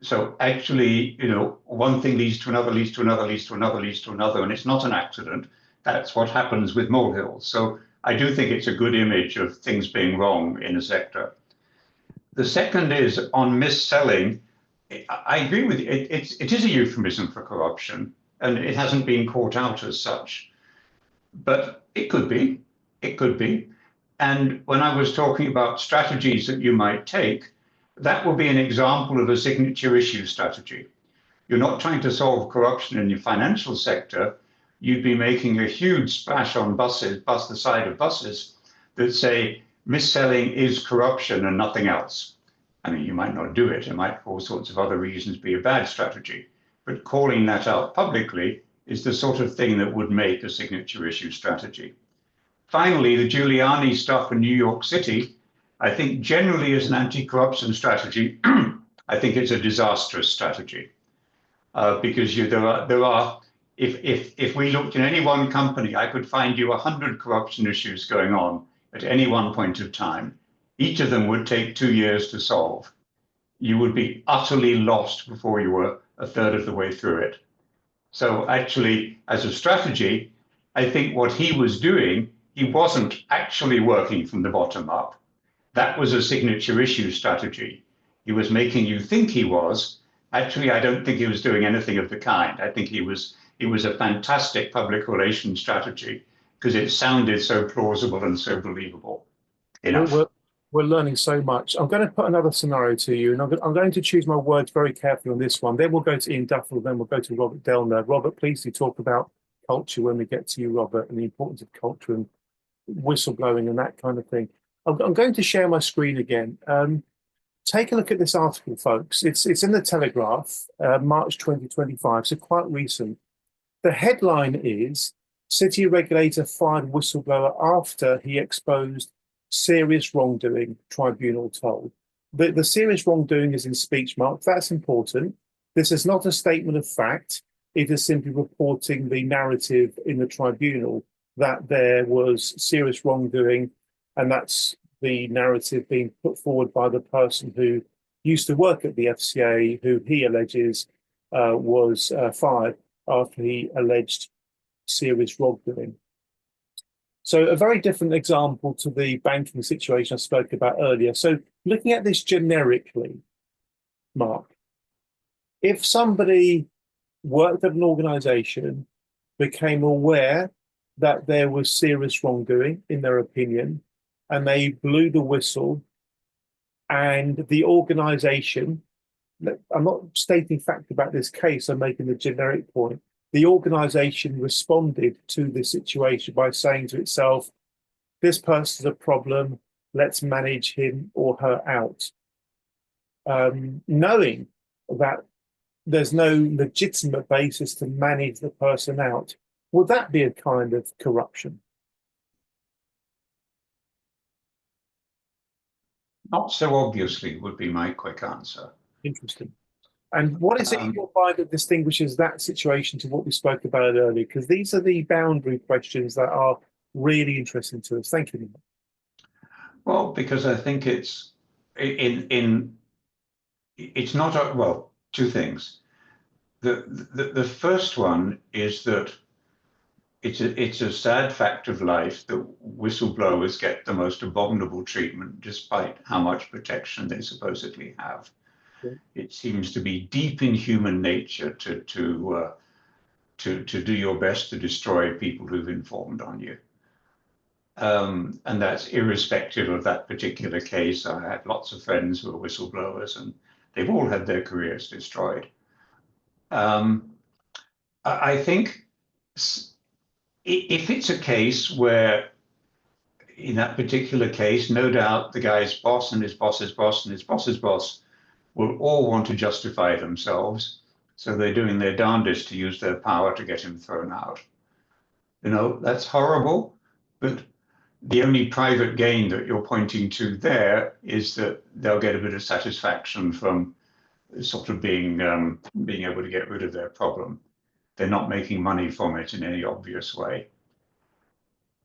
Speaker 2: So actually, one thing leads to another, leads to another, leads to another, leads to another, and it's not an accident. That's what happens with molehills. So I do think it's a good image of things being wrong in a sector. The second is on mis-selling. I agree with you. It is a euphemism for corruption, and it hasn't been caught out as such. But it could be. It could be. And when I was talking about strategies that you might take, that will be an example of a signature issue strategy. You're not trying to solve corruption in your financial sector. You'd be making a huge splash on the side of buses that say mis-selling is corruption and nothing else. I mean, you might not do it. It might, for all sorts of other reasons, be a bad strategy. But calling that out publicly is the sort of thing that would make a signature issue strategy. Finally, the Giuliani stuff in New York City, I think generally as an anti-corruption strategy, I think it's a disastrous strategy. Because there are if we looked in any one company, I could find you 100 corruption issues going on at any one point of time. Each of them would take 2 years to solve. You would be utterly lost before you were a third of the way through it. So actually, as a strategy, I think what he was doing, he wasn't actually working from the bottom up. That was a signature issue strategy. He was making you think he was. Actually, I don't think he was doing anything of the kind. I think it was a fantastic public relations strategy because it sounded so plausible and so believable.
Speaker 1: We're learning so much. I'm going to put another scenario to you, and I'm going to choose my words very carefully on this one. Then we'll go to Ian Duffel, then we'll go to Robert Delner. Robert, please do talk about culture when we get to you, Robert, and the importance of culture and whistleblowing and that kind of thing. I'm going to share my screen again. Take a look at this article, folks. It's in the Telegraph, March 2025, so quite recent. The headline is, City regulator fired whistleblower after he exposed serious wrongdoing, tribunal told. The serious wrongdoing is in speech mark. That's important. This is not a statement of fact. It is simply reporting the narrative in the tribunal that there was serious wrongdoing, and that's the narrative being put forward by the person who used to work at the FCA, who he alleges was fired after he alleged serious wrongdoing. So a very different example to the banking situation I spoke about earlier. So looking at this generically, Mark, if somebody worked at an organization, became aware that there was serious wrongdoing in their opinion, and they blew the whistle and the organisation, I'm not stating fact about this case, I'm making the generic point. The organisation responded to the situation by saying to itself, this person's a problem, let's manage him or her out. Knowing that there's no legitimate basis to manage the person out, would that be a kind of corruption?
Speaker 2: Not so obviously would be my quick answer.
Speaker 1: Interesting. And what is it in your mind that distinguishes that situation to what we spoke about earlier? Because these are the boundary questions that are really interesting to us. Thank you.
Speaker 2: Well, because I think it's it's not well, two things. The first one is that it's a sad fact of life that whistleblowers get the most abominable treatment despite how much protection they supposedly have.
Speaker 1: Okay.
Speaker 2: It seems to be deep in human nature to do your best to destroy people who've informed on you. And that's irrespective of that particular case. I had lots of friends who were whistleblowers and they've all had their careers destroyed. I think if it's a case where, in that particular case, no doubt the guy's boss and his boss's boss and his boss's boss will all want to justify themselves. So they're doing their darndest to use their power to get him thrown out. You know, that's horrible, but the only private gain that you're pointing to there is that they'll get a bit of satisfaction from sort of being able to get rid of their problem. They're not making money from it in any obvious way.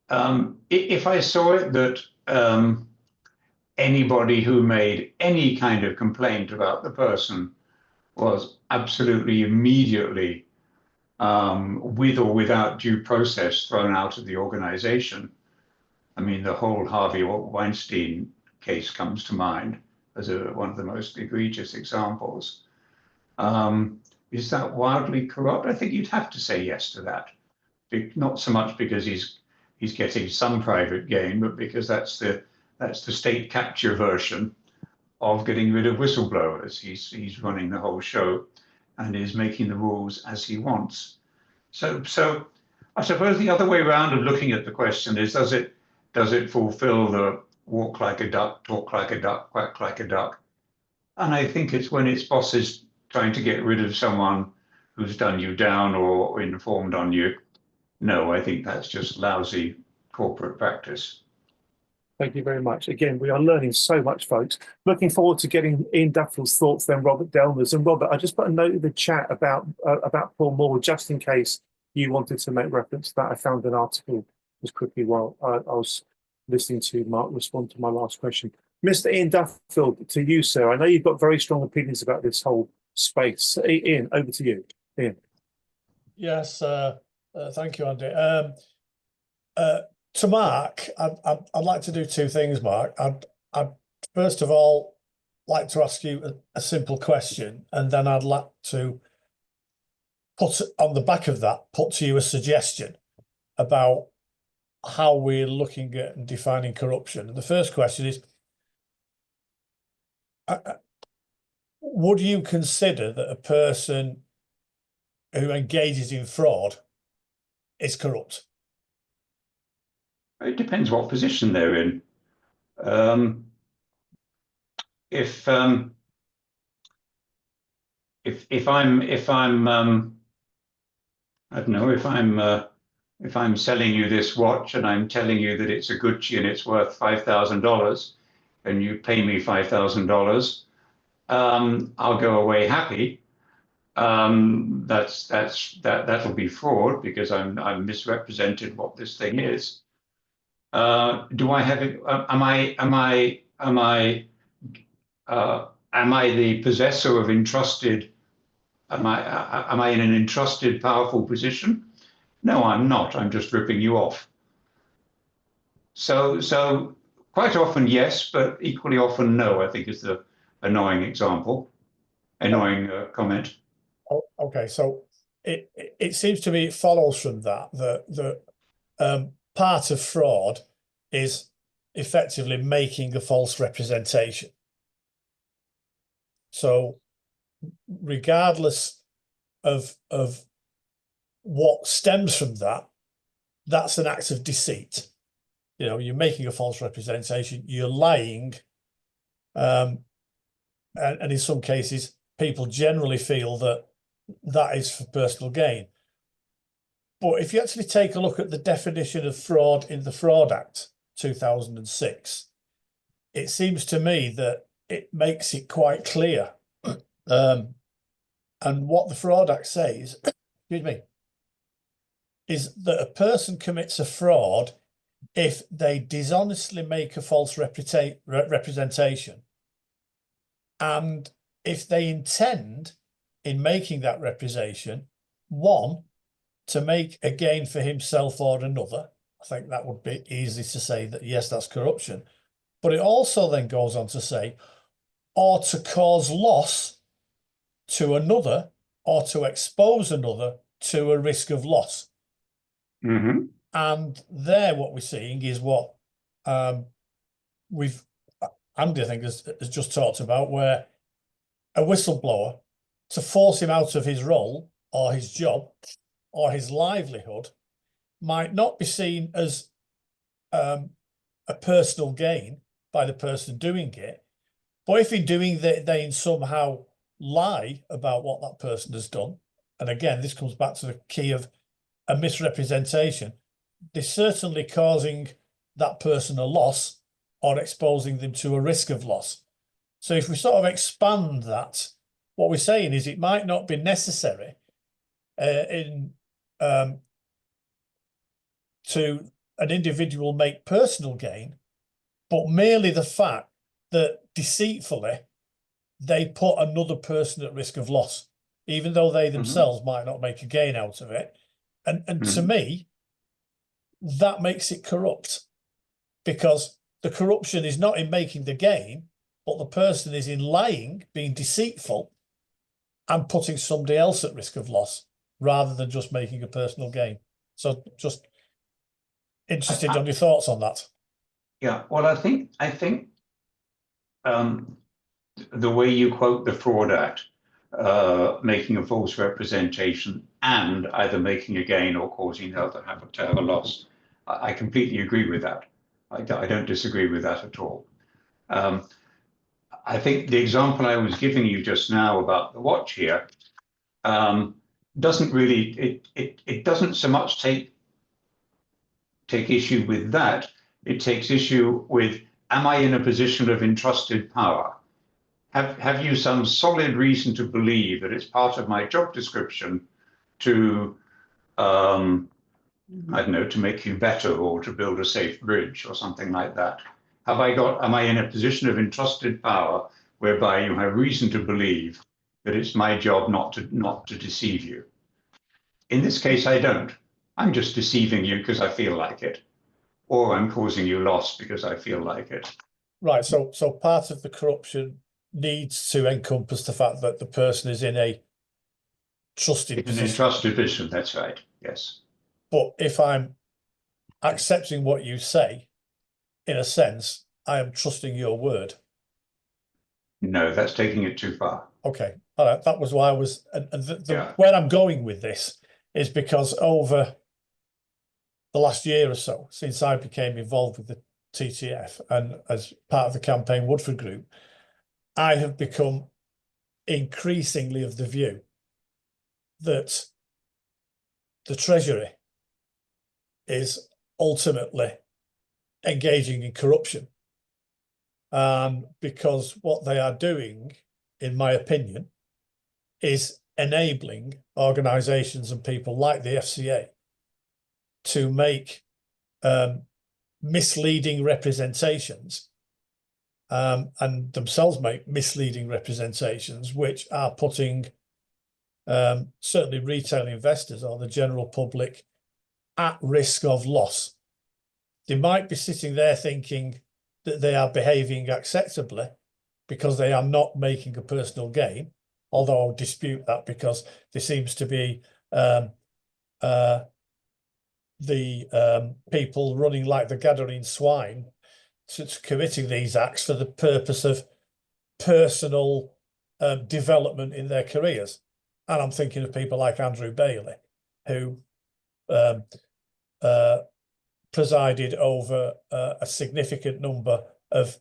Speaker 2: If I saw it that anybody who made any kind of complaint about the person was absolutely immediately, with or without due process, thrown out of the organization. I mean, the whole Harvey Weinstein case comes to mind as one of the most egregious examples. Is that wildly corrupt? I think you'd have to say yes to that. Not so much because he's getting some private gain, but because that's the state capture version of getting rid of whistleblowers. He's running the whole show and is making the rules as he wants. So I suppose the other way around of looking at the question is, does it fulfill the walk like a duck, talk like a duck, quack like a duck? And I think it's when its boss is trying to get rid of someone who's done you down or informed on you. No, I think that's just lousy corporate practice.
Speaker 1: Thank you very much. Again, we are learning so much, folks. Looking forward to getting Ian Duffield's thoughts, then Robert Delmers. And Robert, I just put a note in the chat about Paul Moore, just in case you wanted to make reference to that. I found an article just quickly while I was listening to Mark respond to my last question. Mr. Ian Duffield, to you, sir. I know you've got very strong opinions about this whole space. Ian, over to you. Ian.
Speaker 4: Yes, thank you, Andy. To Mark, I'd like to do two things, Mark. I'd first of all like to ask you a simple question, and then I'd like to put on the back of that, put to you a suggestion about how we're looking at and defining corruption. And the first question is, would you consider that a person who engages in fraud is corrupt?
Speaker 2: It depends what position they're in. If I'm I don't know, if I'm selling you this watch and I'm telling you that it's a Gucci and it's worth $5,000, and you pay me $5,000, I'll go away happy. That'll be fraud because I'm misrepresented what this thing is. Do I have it? Am I the possessor of entrusted? Am I in an entrusted, powerful position? No, I'm not. I'm just ripping you off. So quite often yes, but equally often no, I think is the annoying comment.
Speaker 4: Oh, okay, so it seems to me it follows from that part of fraud is effectively making a false representation. So regardless of what stems from that, that's an act of deceit. You know, you're making a false representation, you're lying, and in some cases, people generally feel that that is for personal gain. But if you actually take a look at the definition of fraud in the Fraud Act 2006, it seems to me that it makes it quite clear. And what the Fraud Act says, excuse me, is that a person commits a fraud if they dishonestly make a false representation, and if they intend in making that representation, one, to make a gain for himself or another. I think that would be easy to say that, yes, that's corruption. But it also then goes on to say, or to cause loss to another, or to expose another to a risk of loss.
Speaker 2: Mm-hmm.
Speaker 4: And there what we're seeing is what Andy, I think, has just talked about, where a whistleblower, to force him out of his role or his job or his livelihood, might not be seen as a personal gain by the person doing it. But if in doing that, they somehow lie about what that person has done, and again, this comes back to the key of a misrepresentation, they're certainly causing that person a loss or exposing them to a risk of loss. So if we sort of expand that, what we're saying is it might not be necessary to an individual make personal gain, but merely the fact that deceitfully they put another person at risk of loss, even though they themselves might not make a gain out of it. And to me, that makes it corrupt, because the corruption is not in making the gain, but the person is in lying, being deceitful, and putting somebody else at risk of loss, rather than just making a personal gain. So just interested on your thoughts on that.
Speaker 2: Yeah, well, I think the way you quote the Fraud Act, making a false representation and either making a gain or causing the other to have a loss, I completely agree with that. I don't disagree with that at all. I think the example I was giving you just now about the watch here doesn't really, it doesn't so much take issue with that. It takes issue with, am I in a position of entrusted power? Have you some solid reason to believe that it's part of my job description to, I don't know, to make you better or to build a safe bridge or something like that? Am I in a position of entrusted power whereby you have reason to believe that it's my job not to deceive you? In this case, I don't. I'm just deceiving you because I feel like it, or I'm causing you loss because I feel like it.
Speaker 4: Right. So part of the corruption needs to encompass the fact that the person is in a trusted position.
Speaker 2: In a trusted position, that's right. Yes.
Speaker 4: But if I'm accepting what you say, in a sense, I am trusting your word.
Speaker 2: No, that's taking it too far.
Speaker 4: Okay. All right. That was why I was, where I'm going with this is because over the last year or so, since I became involved with the TTF and as part of the Campaign Woodford Group, I have become increasingly of the view that the Treasury is ultimately engaging in corruption. Because what they are doing, in my opinion, is enabling organisations and people like the FCA to make misleading representations and themselves make misleading representations, which are putting certainly retail investors or the general public at risk of loss. They might be sitting there thinking that they are behaving acceptably because they are not making a personal gain, although I'll dispute that because there seems to be the people running like the Gadarene swine to committing these acts for the purpose of personal development in their careers. And I'm thinking of people like Andrew Bailey, who presided over a significant number of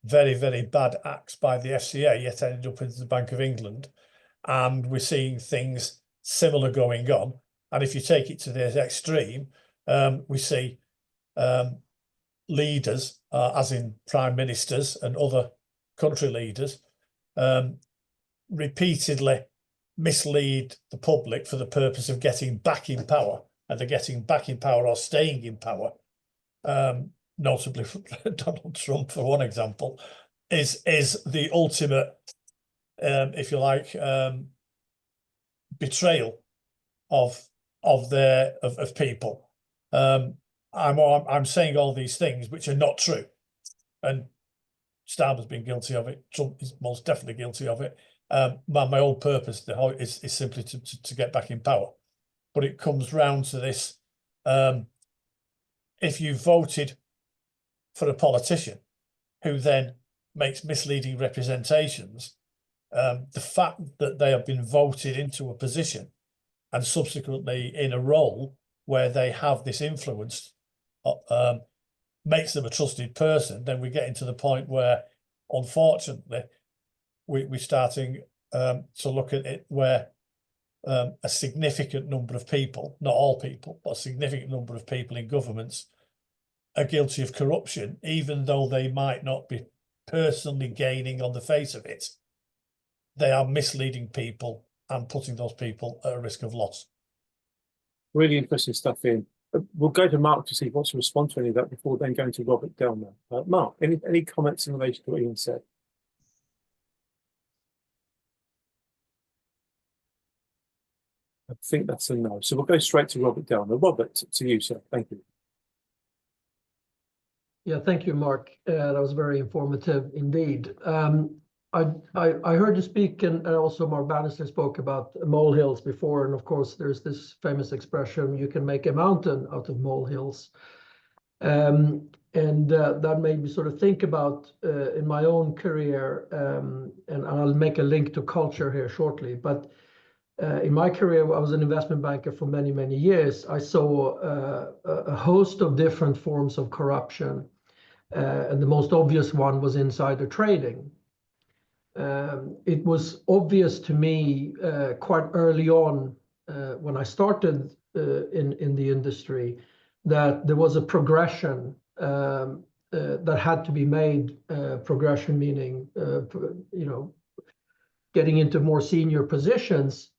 Speaker 4: very, very bad acts by the FCA, yet ended up in the Bank of England. And we're seeing things similar going on. And if you take it to the extreme, we see leaders, as in prime ministers and other country leaders, repeatedly mislead the public for the purpose of getting back in power. And they're getting back in power or staying in power. Notably, Donald Trump, for one example, is the ultimate, if you like, betrayal of people. I'm saying all these things which are not true, and Starmer's been guilty of it. Trump is most definitely guilty of it. My whole purpose is simply to get back in power. But it comes round to this: if you voted for a politician who then makes misleading representations, the fact that they have been voted into a position and subsequently in a role where they have this influence makes them a trusted person, then we get into the point where, unfortunately, we're starting to look at it where a significant number of people, not all people, but a significant number of people in governments are guilty of corruption, even though they might not be personally gaining on the face of it. They are misleading people and putting those people at a risk of loss.
Speaker 1: Really interesting stuff, Ian. We'll go to Mark to see if he wants to respond to any of that before then going to Robert Delmer. Mark, any comments in relation to what Ian said? I think that's a no. So we'll go straight to Robert Delmer. Robert, to you, sir. Thank you.
Speaker 5: Yeah, thank you, Mark. That was very informative indeed. I heard you speak, and also Mark Bannister spoke about molehills before, and of course there's this famous expression, you can make a mountain out of molehills. And that made me sort of think about in my own career, and I'll make a link to culture here shortly, but in my career, I was an investment banker for many, many years. I saw a host of different forms of corruption, and the most obvious one was insider trading. It was obvious to me quite early on when I started in the industry that there was a progression that had to be made. Progression meaning, getting into more senior positions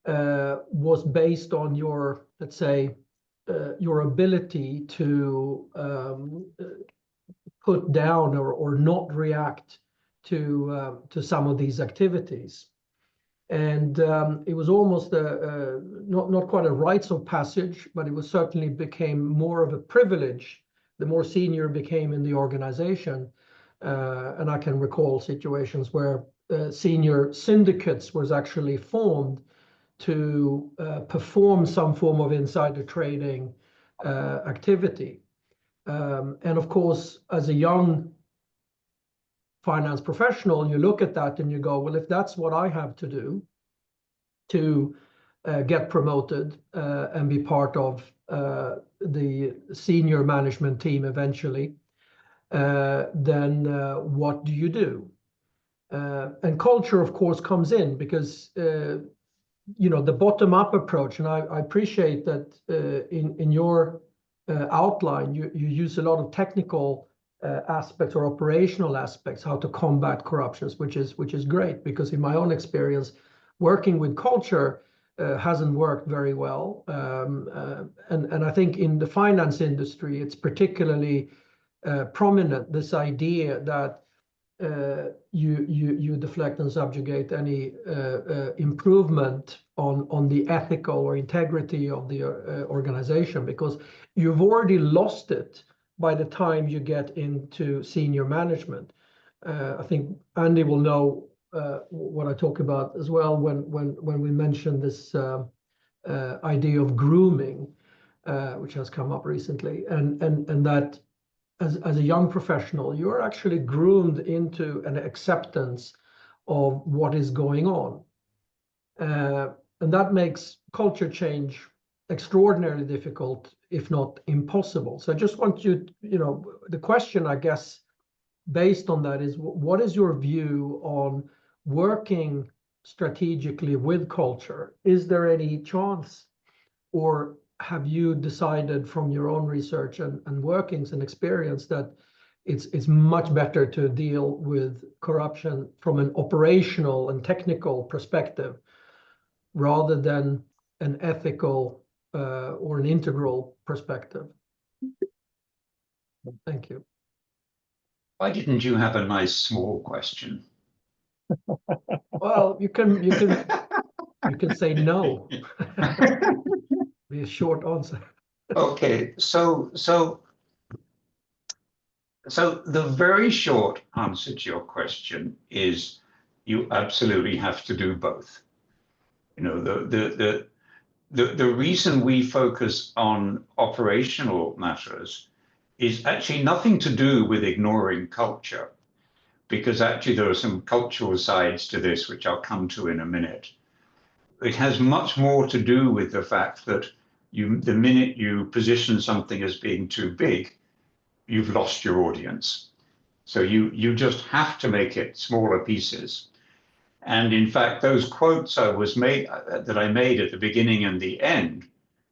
Speaker 5: was based on your, let's say, your ability to put down or not react to some of these activities. And it was almost not quite a rites of passage, but it was certainly became more of a privilege the more senior became in the organization. And I can recall situations where senior syndicates was actually formed to perform some form of insider trading activity. And of course, as a young finance professional, you look at that and you go, well, if that's what I have to do to get promoted and be part of the senior management team eventually, then what do you do? And culture, of course, comes in because the bottom-up approach, and I appreciate that in your outline, you use a lot of technical aspects or operational aspects, how to combat corruptions, which is great, because in my own experience, working with culture hasn't worked very well. And I think in the finance industry, it's particularly prominent, this idea that you deflect and subjugate any improvement on the ethical or integrity of the organization, because you've already lost it by the time you get into senior management. I think Andy will know what I talk about as well when we mention this idea of grooming, which has come up recently, and that as a young professional, you're actually groomed into an acceptance of what is going on. And that makes culture change extraordinarily difficult, if not impossible. So I just want you, the question, I guess, based on that is, what is your view on working strategically with culture? Is there any chance, or have you decided from your own research and workings and experience that it's much better to deal with corruption from an operational and technical perspective rather than an ethical or an integral perspective? Thank you.
Speaker 2: Why didn't you have a nice small question?
Speaker 5: Well, you can say no. Be a short answer.
Speaker 2: Okay, so the very short answer to your question is you absolutely have to do both. The reason we focus on operational matters is actually nothing to do with ignoring culture, because actually there are some cultural sides to this, which I'll come to in a minute. It has much more to do with the fact that the minute you position something as being too big, you've lost your audience. So you just have to make it smaller pieces. And in fact, those quotes that I made at the beginning and the end,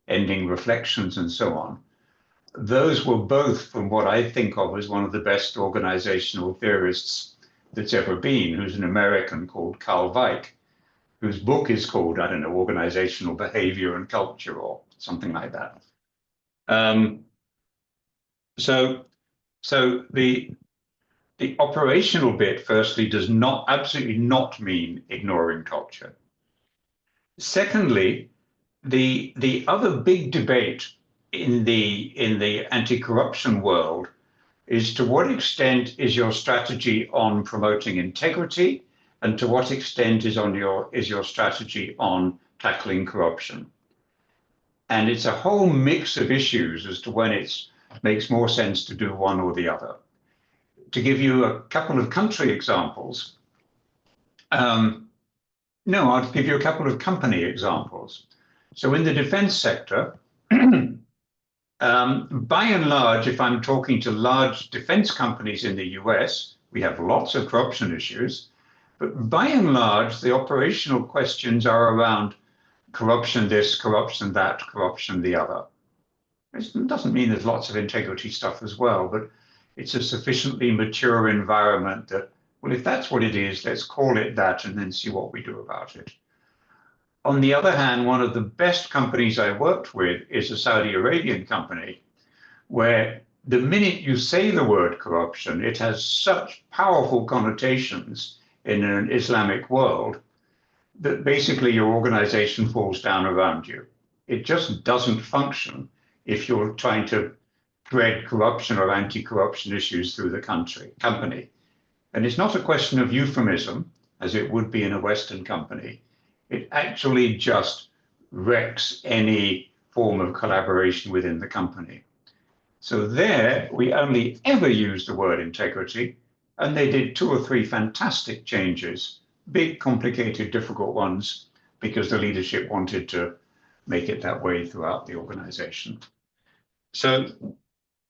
Speaker 2: ending reflections and so on, those were both from what I think of as one of the best organizational theorists that's ever been, who's an American called Carl Weick, whose book is called, I don't know, Organizational Behavior and Culture or something like that. So the operational bit, firstly, does absolutely not mean ignoring culture. Secondly, the other big debate in the anti-corruption world is to what extent is your strategy on promoting integrity, and to what extent is your strategy on tackling corruption. And it's a whole mix of issues as to when it makes more sense to do one or the other. To give you a couple of country examples, I'll give you a couple of company examples. So in the defense sector, by and large, if I'm talking to large defense companies in the US, we have lots of corruption issues, but by and large, the operational questions are around corruption this, corruption that, corruption the other. It doesn't mean there's lots of integrity stuff as well, but it's a sufficiently mature environment that, well, if that's what it is, let's call it that and then see what we do about it. On the other hand, one of the best companies I worked with is a Saudi Arabian company, where the minute you say the word corruption, it has such powerful connotations in an Islamic world that basically your organization falls down around you. It just doesn't function if you're trying to thread corruption or anti-corruption issues through the company. And it's not a question of euphemism, as it would be in a Western company. It actually just wrecks any form of collaboration within the company. So there, we only ever used the word integrity, and they did 2 or 3 fantastic changes, big, complicated, difficult ones, because the leadership wanted to make it that way throughout the organization. So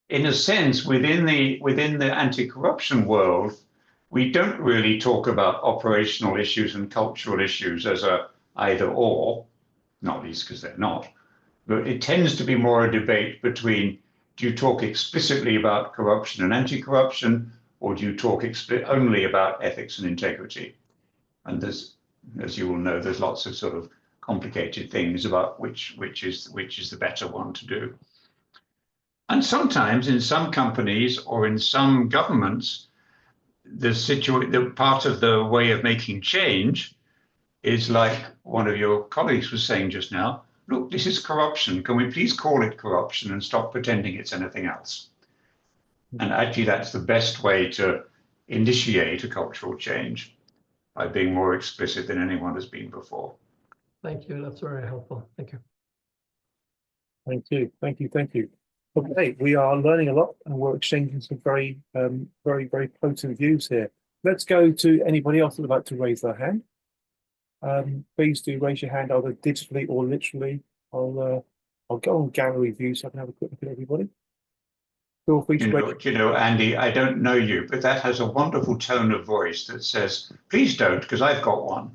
Speaker 2: in a sense, within the anti-corruption world, we don't really talk about operational issues and cultural issues as a either or, not least because they're not, but it tends to be more a debate between, do you talk explicitly about corruption and anti-corruption, or do you talk only about ethics and integrity? And there's, as you will know, there's lots of sort of complicated things about which is the better one to do. And sometimes in some companies or in some governments, the part of the way of making change is like one of your colleagues was saying just now, look, this is corruption. Can we please call it corruption and stop pretending it's anything else? And actually, that's the best way to initiate a cultural change, by being more explicit than anyone has been before.
Speaker 5: Thank you. That's very helpful. Thank you.
Speaker 1: Thank you. Thank you. Thank you. Okay, we are learning a lot and we're exchanging some very, very potent views here. let's go to anybody else that would like to raise their hand. Please do raise your hand either digitally or literally. I'll go on gallery view so I can have a quick look at everybody. Feel free to
Speaker 2: You know, Andy, I don't know you, but that has a wonderful tone of voice that says, please don't, because I've got one.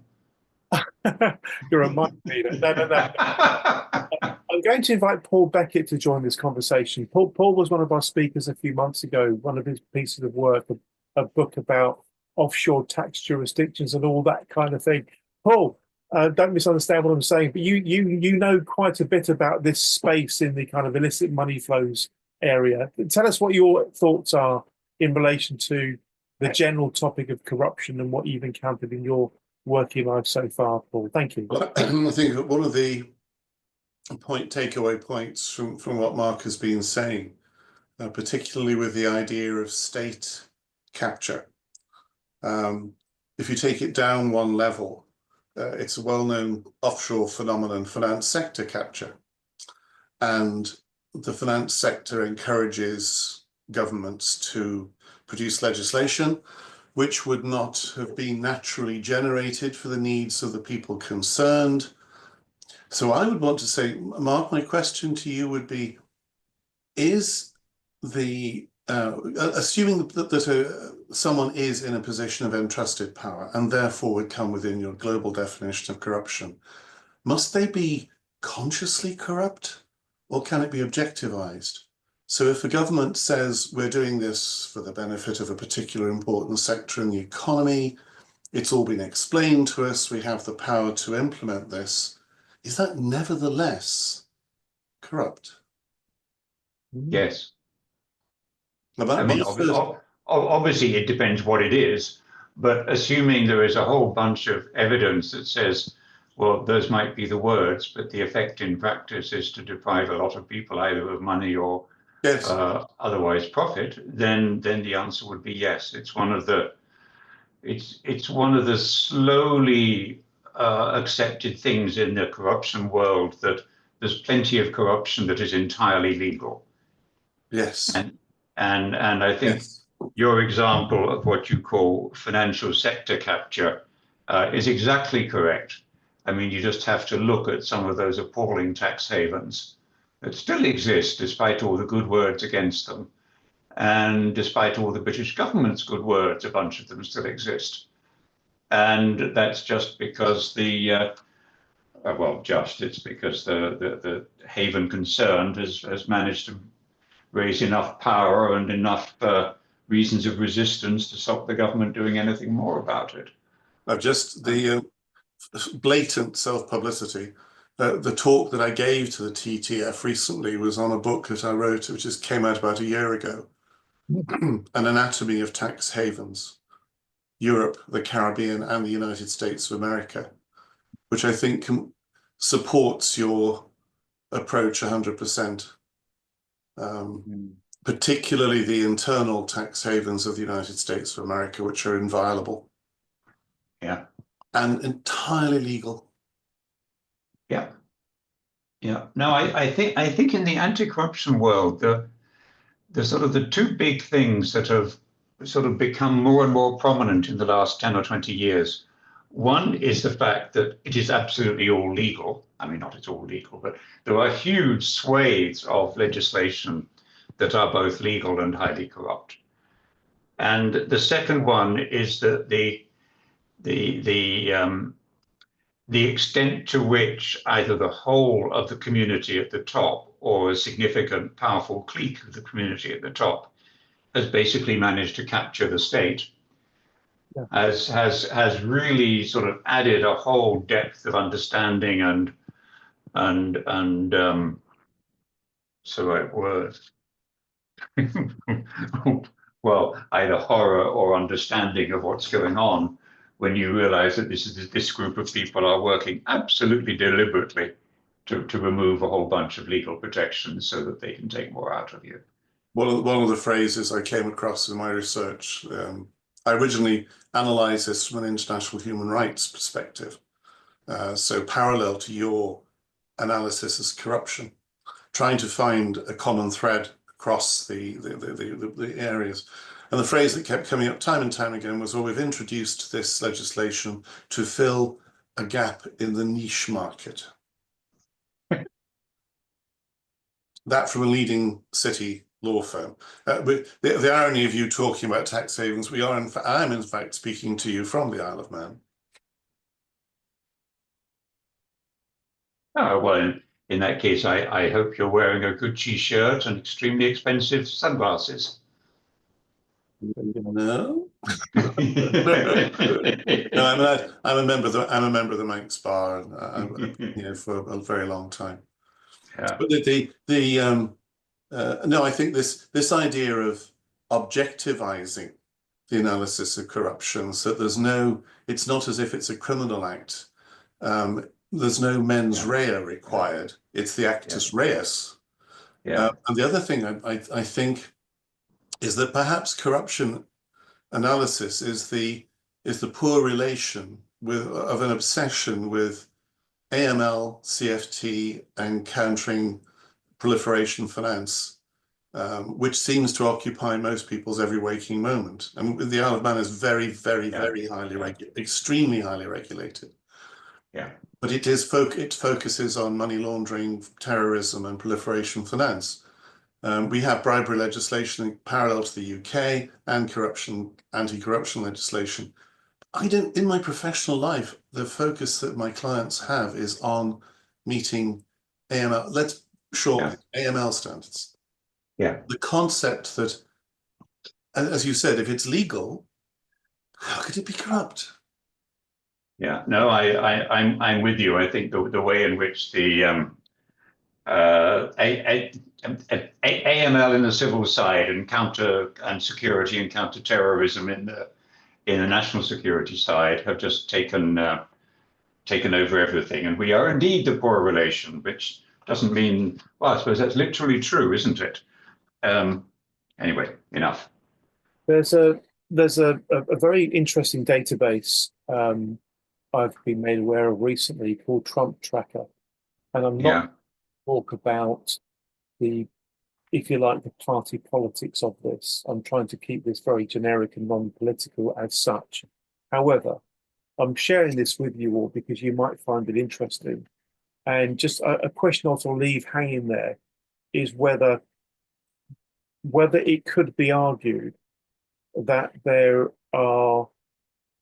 Speaker 1: You're a mind reader. No. I'm going to invite Paul Beckett to join this conversation. Paul was one of our speakers a few months ago. One of his pieces of work, a book about offshore tax jurisdictions and all that kind of thing. Paul, don't misunderstand what I'm saying, but you know quite a bit about this space in the kind of illicit money flows area. Tell us what your thoughts are in relation to the general topic of corruption and what you've encountered in your working life so far, Paul. Thank you.
Speaker 6: Well, I think that one of the takeaway points from what Mark has been saying, particularly with the idea of state capture, if you take it down one level, it's a well-known offshore phenomenon, finance sector capture. And the finance sector encourages governments to produce legislation which would not have been naturally generated for the needs of the people concerned. So I would want to say, Mark, my question to you would be, is the, assuming that someone is in a position of entrusted power and therefore would come within your global definition of corruption, must they be consciously corrupt or can it be objectivized? So if a government says we're doing this for the benefit of a particular important sector in the economy, it's all been explained to us, we have the power to implement this, is that nevertheless corrupt?
Speaker 2: Yes.
Speaker 6: Now,
Speaker 2: I mean, obviously it depends what it is, but assuming there is a whole bunch of evidence that says, well, those might be the words, but the effect in practice is to deprive a lot of people either of money or
Speaker 6: yes.
Speaker 2: Otherwise profit, then the answer would be yes. It's one of the slowly accepted things in the corruption world that there's plenty of corruption that is entirely legal.
Speaker 6: Yes.
Speaker 2: And I think your example of what you call financial sector capture is exactly correct. I mean, you just have to look at some of those appalling tax havens that still exist despite all the good words against them. And despite all the British government's good words, a bunch of them still exist. And that's just because it's because the haven concerned has managed to raise enough power and enough reasons of resistance to stop the government doing anything more about it.
Speaker 6: The blatant self-publicity. The talk that I gave to the TTF recently was on a book that I wrote, which came out about a year ago, An Anatomy of Tax Havens, Europe, the Caribbean, and the United States of America, which I think supports your approach 100%, particularly the internal tax havens of the United States of America, which are inviolable.
Speaker 2: Yeah.
Speaker 6: And entirely legal.
Speaker 2: Yeah. Yeah. No, I think in the anti-corruption world, the sort of the two big things that have sort of become more and more prominent in the last 10 or 20 years. One is the fact that it is absolutely all legal. I mean, not it's all legal, but there are huge swathes of legislation that are both legal and highly corrupt. And the second one is that the extent to which either the whole of the community at the top or a significant, powerful clique of the community at the top has basically managed to capture the state, has really sort of added a whole depth of understanding and so right word. Well, either horror or understanding of what's going on when you realize that this group of people are working absolutely deliberately to remove a whole bunch of legal protections so that they can take more out of you.
Speaker 6: One of the phrases I came across in my research, I originally analysed this from an international human rights perspective. So parallel to your analysis is corruption, trying to find a common thread across the areas. And the phrase that kept coming up time and time again was, well, we've introduced this legislation to fill a gap in the niche market. That from a leading city law firm. But the irony of you talking about tax havens, I am in fact speaking to you from the Isle of Man.
Speaker 2: Oh, well, in that case, I hope you're wearing a Gucci shirt and extremely expensive sunglasses.
Speaker 6: No. No, I'm a member of the Manx Bar, and I've been here for a very long time.
Speaker 2: Yeah.
Speaker 6: But no, I think this idea of objectivizing the analysis of corruption, so that it's not as if it's a criminal act. There's no mens rea required. It's the actus reus.
Speaker 2: Yeah.
Speaker 6: And the other thing I think is that perhaps corruption analysis is the poor relation of an obsession with AML, CFT, and countering proliferation finance, which seems to occupy most people's every waking moment. And the Isle of Man is very, very, very highly regulated, extremely highly regulated.
Speaker 2: Yeah.
Speaker 6: But it focuses on money laundering, terrorism, and proliferation finance. We have bribery legislation parallel to the UK and anti-corruption legislation. In my professional life, the focus that my clients have is on meeting AML, AML standards.
Speaker 2: Yeah.
Speaker 6: The concept that, as you said, if it's legal, how could it be corrupt?
Speaker 2: Yeah, no, I'm with you. I think the way in which the AML in the civil side and security and counter-terrorism in the national security side have just taken over everything, and we are indeed the poor relation, which doesn't mean, well, I suppose that's literally true, isn't it? Anyway, enough.
Speaker 1: There's a very interesting database I've been made aware of recently called Trump Tracker, and I'm not talk about if you like, the party politics of this. I'm trying to keep this very generic and non-political as such. However, I'm sharing this with you all because you might find it interesting. And just a question I'll leave hanging there is whether it could be argued that there are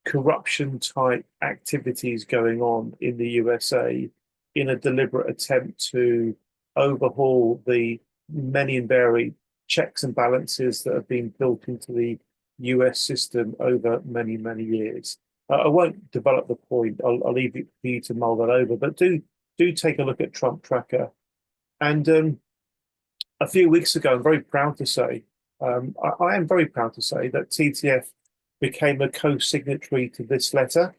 Speaker 1: corruption type activities going on in the USA in a deliberate attempt to overhaul the many and varied checks and balances that have been built into the US system over many, many years. I won't develop the point. I'll leave it for you to mull that over, but do take a look at Trump Tracker. And a few weeks ago, I'm very proud to say, I am very proud to say that TTF became a co-signatory to this letter.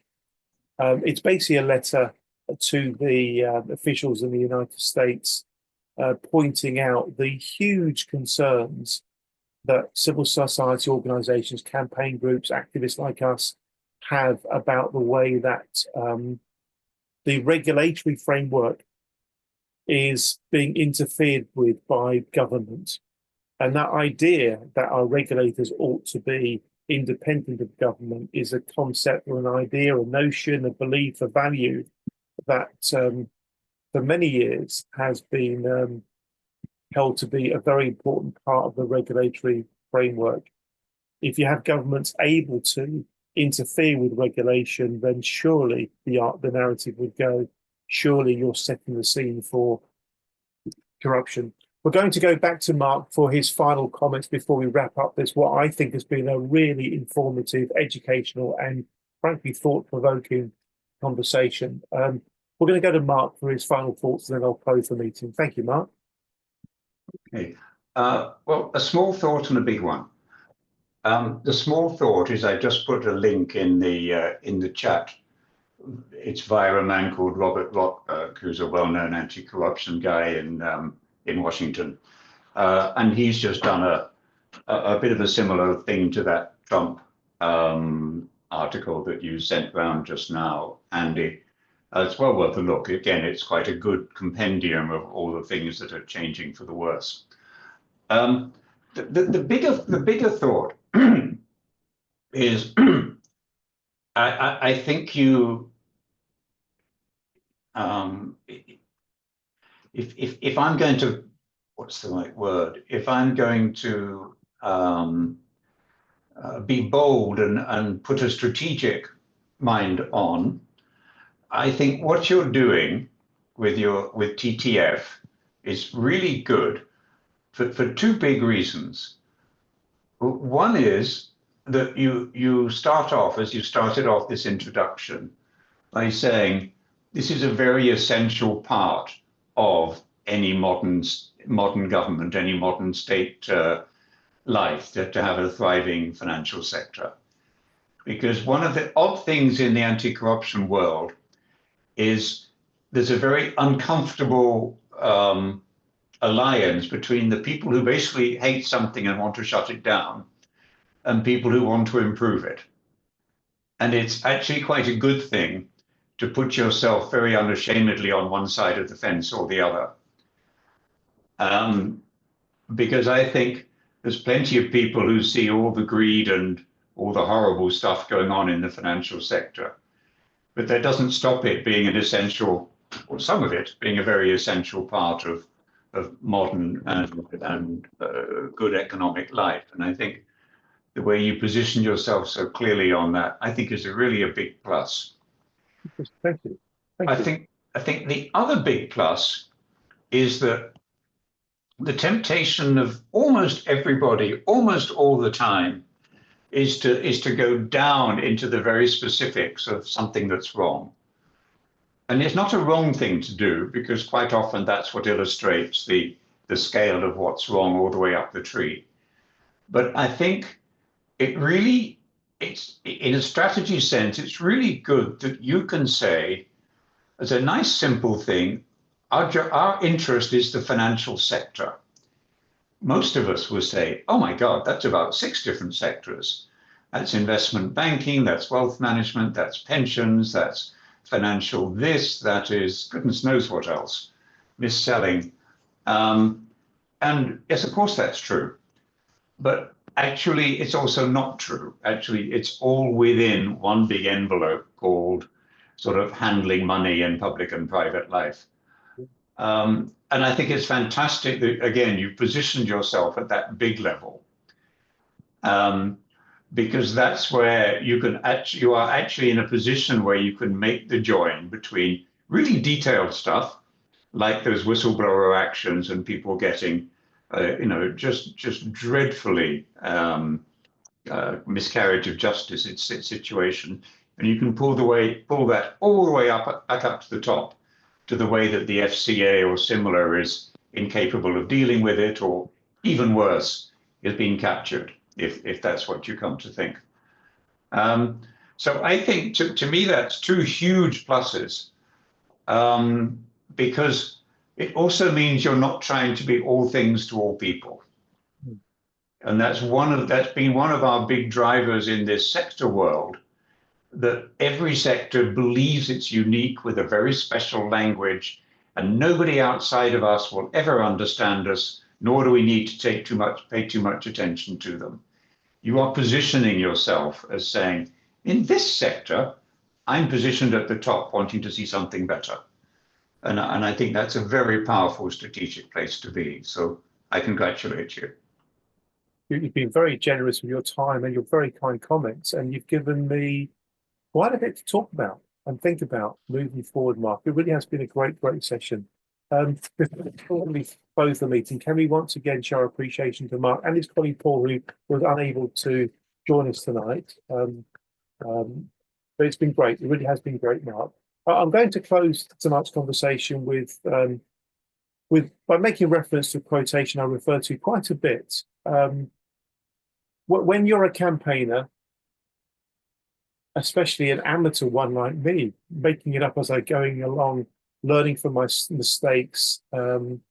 Speaker 1: It's basically a letter to the officials in the United States pointing out the huge concerns that civil society organizations, campaign groups, activists like us have about the way that the regulatory framework is being interfered with by government. And that idea that our regulators ought to be independent of government is a concept or an idea, a notion, a belief, a value that for many years has been held to be a very important part of the regulatory framework. If you have governments able to interfere with regulation, then surely the narrative would go, surely you're setting the scene for corruption. We're going to go back to Mark for his final comments before we wrap up this, what I think has been a really informative, educational, and frankly thought-provoking conversation. We're going to go to Mark for his final thoughts, and then I'll close the meeting. Thank you, Mark.
Speaker 2: Okay. Well, a small thought and a big one. The small thought is I just put a link in the chat. It's via a man called Robert Rothberg, who's a well-known anti-corruption guy in Washington, and he's just done a bit of a similar thing to that Trump article that you sent round just now, Andy. It's well worth a look. Again, it's quite a good compendium of all the things that are changing for the worse. The bigger thought is I think you if I'm going to, what's the right word? If I'm going to be bold and put a strategic mind on, I think what you're doing with TTF is really good for two big reasons. One is that you start off, as you started off this introduction, by saying this is a very essential part of any modern government, any modern state life, to have a thriving financial sector. Because one of the odd things in the anti-corruption world is there's a very uncomfortable alliance between the people who basically hate something and want to shut it down and people who want to improve it. And it's actually quite a good thing to put yourself very unashamedly on one side of the fence or the other. Because I think there's plenty of people who see all the greed and all the horrible stuff going on in the financial sector, but that doesn't stop it being an essential, or some of it being a very essential part of modern and good economic life. And I think the way you position yourself so clearly on that, I think is really a big plus.
Speaker 1: Thank you.
Speaker 2: I think the other big plus is that the temptation of almost everybody, almost all the time, is to go down into the very specifics of something that's wrong. And it's not a wrong thing to do, because quite often that's what illustrates the scale of what's wrong all the way up the tree. But I think it's in a strategy sense, it's really good that you can say, as a nice simple thing, our interest is the financial sector. Most of us will say, oh my God, that's about 6 different sectors. That's investment banking, that's wealth management, that's pensions, that's financial this, that is goodness knows what else, mis-selling. And yes, of course that's true. But actually, it's also not true. Actually, it's all within one big envelope called sort of handling money in public and private life. And I think it's fantastic that, again, you've positioned yourself at that big level, because that's where you are actually in a position where you can make the join between really detailed stuff, like those whistleblower actions and people getting, just dreadfully miscarriage of justice situation, and you can pull that all the way up to the top, to the way that the FCA or similar is incapable of dealing with it, or even worse, is being captured, if that's what you come to think. So I think, to me, that's 2 huge pluses, because it also means you're not trying to be all things to all people. And that's been one of our big drivers in this sector world, that every sector believes it's unique with a very special language, and nobody outside of us will ever understand us, nor do we need to pay too much attention to them. You are positioning yourself as saying, in this sector, I'm positioned at the top, wanting to see something better. And I think that's a very powerful strategic place to be. So I congratulate you.
Speaker 1: You've been very generous with your time and your very kind comments, and you've given me quite a bit to talk about and think about moving forward, Mark. It really has been a great session. Before we close the meeting, can we once again show our appreciation to Mark and his colleague Paul, who was unable to join us tonight. But it's been great. It really has been great, Mark. I'm going to close tonight's conversation by making reference to a quotation I refer to quite a bit. When you're a campaigner, especially an amateur one like me, making it up as I'm going along, learning from my mistakes. When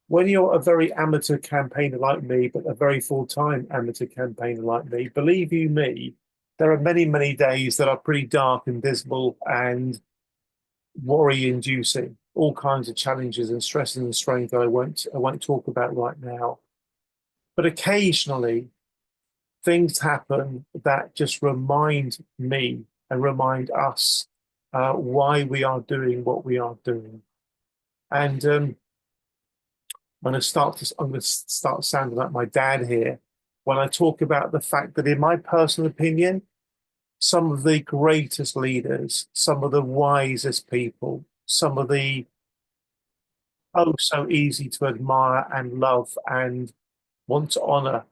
Speaker 1: you're a very amateur campaigner like me, but a very full-time amateur campaigner like me, believe you me, there are many, many days that are pretty dark and dismal and worry-inducing. all kinds of challenges and stresses and strains that I won't talk about right now. But occasionally, things happen that just remind me and remind us why we are doing what we are doing. And I'm going to start sounding like my dad here when I talk about the fact that, in my personal opinion, some of the greatest leaders, some of the wisest people, some of the so easy to admire and love and want to honor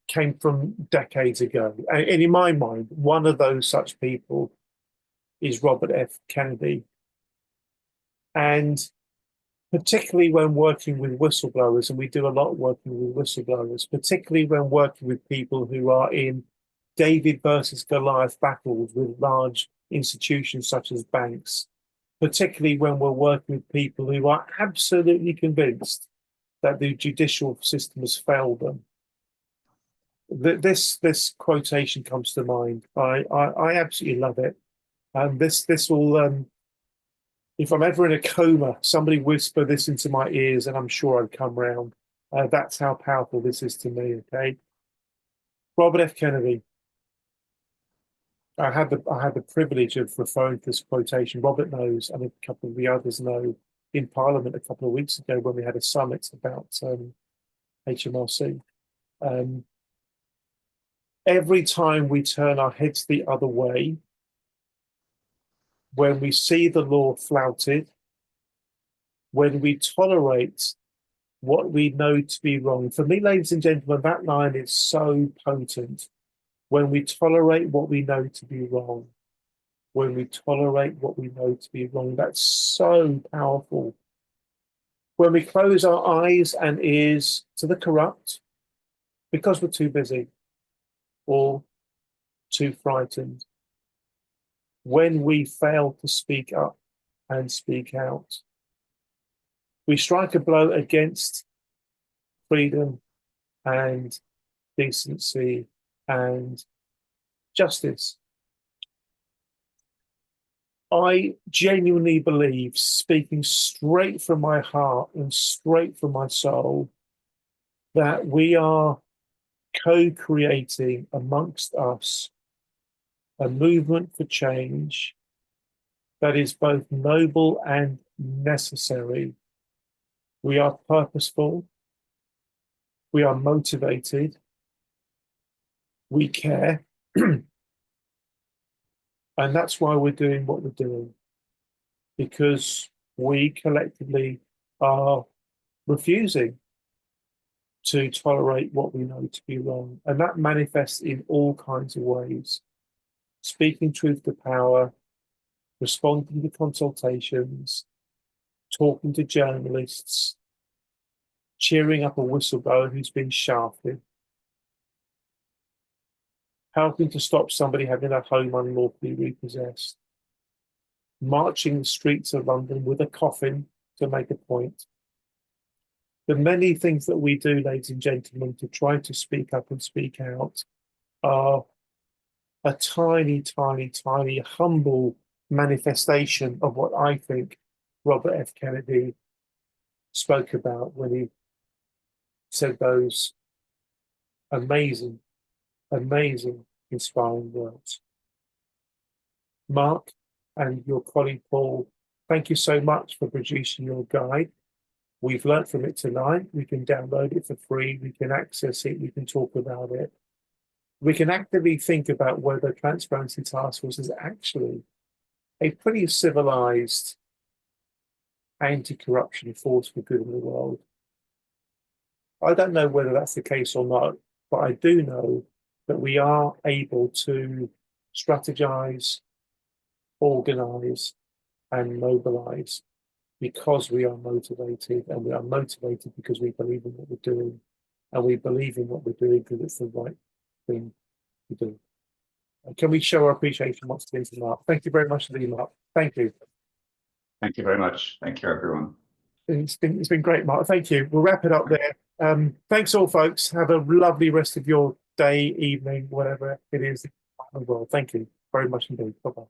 Speaker 1: came from decades ago. And in my mind, one of those such people is Robert F. Kennedy. And particularly when working with whistleblowers, and we do a lot working with whistleblowers, particularly when working with people who are in David versus Goliath battles with large institutions such as banks, particularly when we're working with people who are absolutely convinced that the judicial system has failed them. This quotation comes to mind. I absolutely love it. And this will, if I'm ever in a coma, somebody whisper this into my ears, and I'm sure I'd come round. That's how powerful this is to me. Okay, Robert F. Kennedy. I had the privilege of referring to this quotation. Robert knows, and a couple of the others know, in Parliament a couple of weeks ago when we had a summit about HMRC. Every time we turn our heads the other way, when we see the law flouted, when we tolerate what we know to be wrong. For me, ladies and gentlemen, that line is so potent. When we tolerate what we know to be wrong, when we tolerate what we know to be wrong, that's so powerful. When we close our eyes and ears to the corrupt because we're too busy or too frightened, when we fail to speak up and speak out, we strike a blow against freedom and decency and justice. I genuinely believe, speaking straight from my heart and straight from my soul, that we are co-creating amongst us a movement for change that is both noble and necessary. We are purposeful, we are motivated, we care, and that's why we're doing what we're doing, because we collectively are refusing to tolerate what we know to be wrong. And that manifests in all kinds of ways. Speaking truth to power, responding to consultations, talking to journalists, cheering up a whistleblower who's been shafted, helping to stop somebody having their home unlawfully repossessed, marching the streets of London with a coffin to make a point. The many things that we do, ladies and gentlemen, to try to speak up and speak out are a tiny, tiny, tiny, humble manifestation of what I think Robert F. Kennedy spoke about when he said those amazing, amazing, inspiring words. Mark and your colleague Paul, thank you so much for producing your guide. We've learned from it tonight. We can download it for free. We can access it. We can talk about it. We can actively think about whether Transparency Task Force is actually a pretty civilized anti-corruption force for good in the world. I don't know whether that's the case or not, but I do know that we are able to strategize, organize, and mobilize because we are motivated, and we are motivated because we believe in what we're doing, and we believe in what we're doing because it's the right thing to do. Can we show our appreciation once again to Mark? Thank you very much indeed, Mark. Thank you.
Speaker 2: Thank you very much. Thank you, everyone.
Speaker 1: It's been great, Mark. Thank you. We'll wrap it up there. Thanks all, folks. Have a lovely rest of your day, evening, whatever it is in the world. Thank you very much indeed. Bye-bye.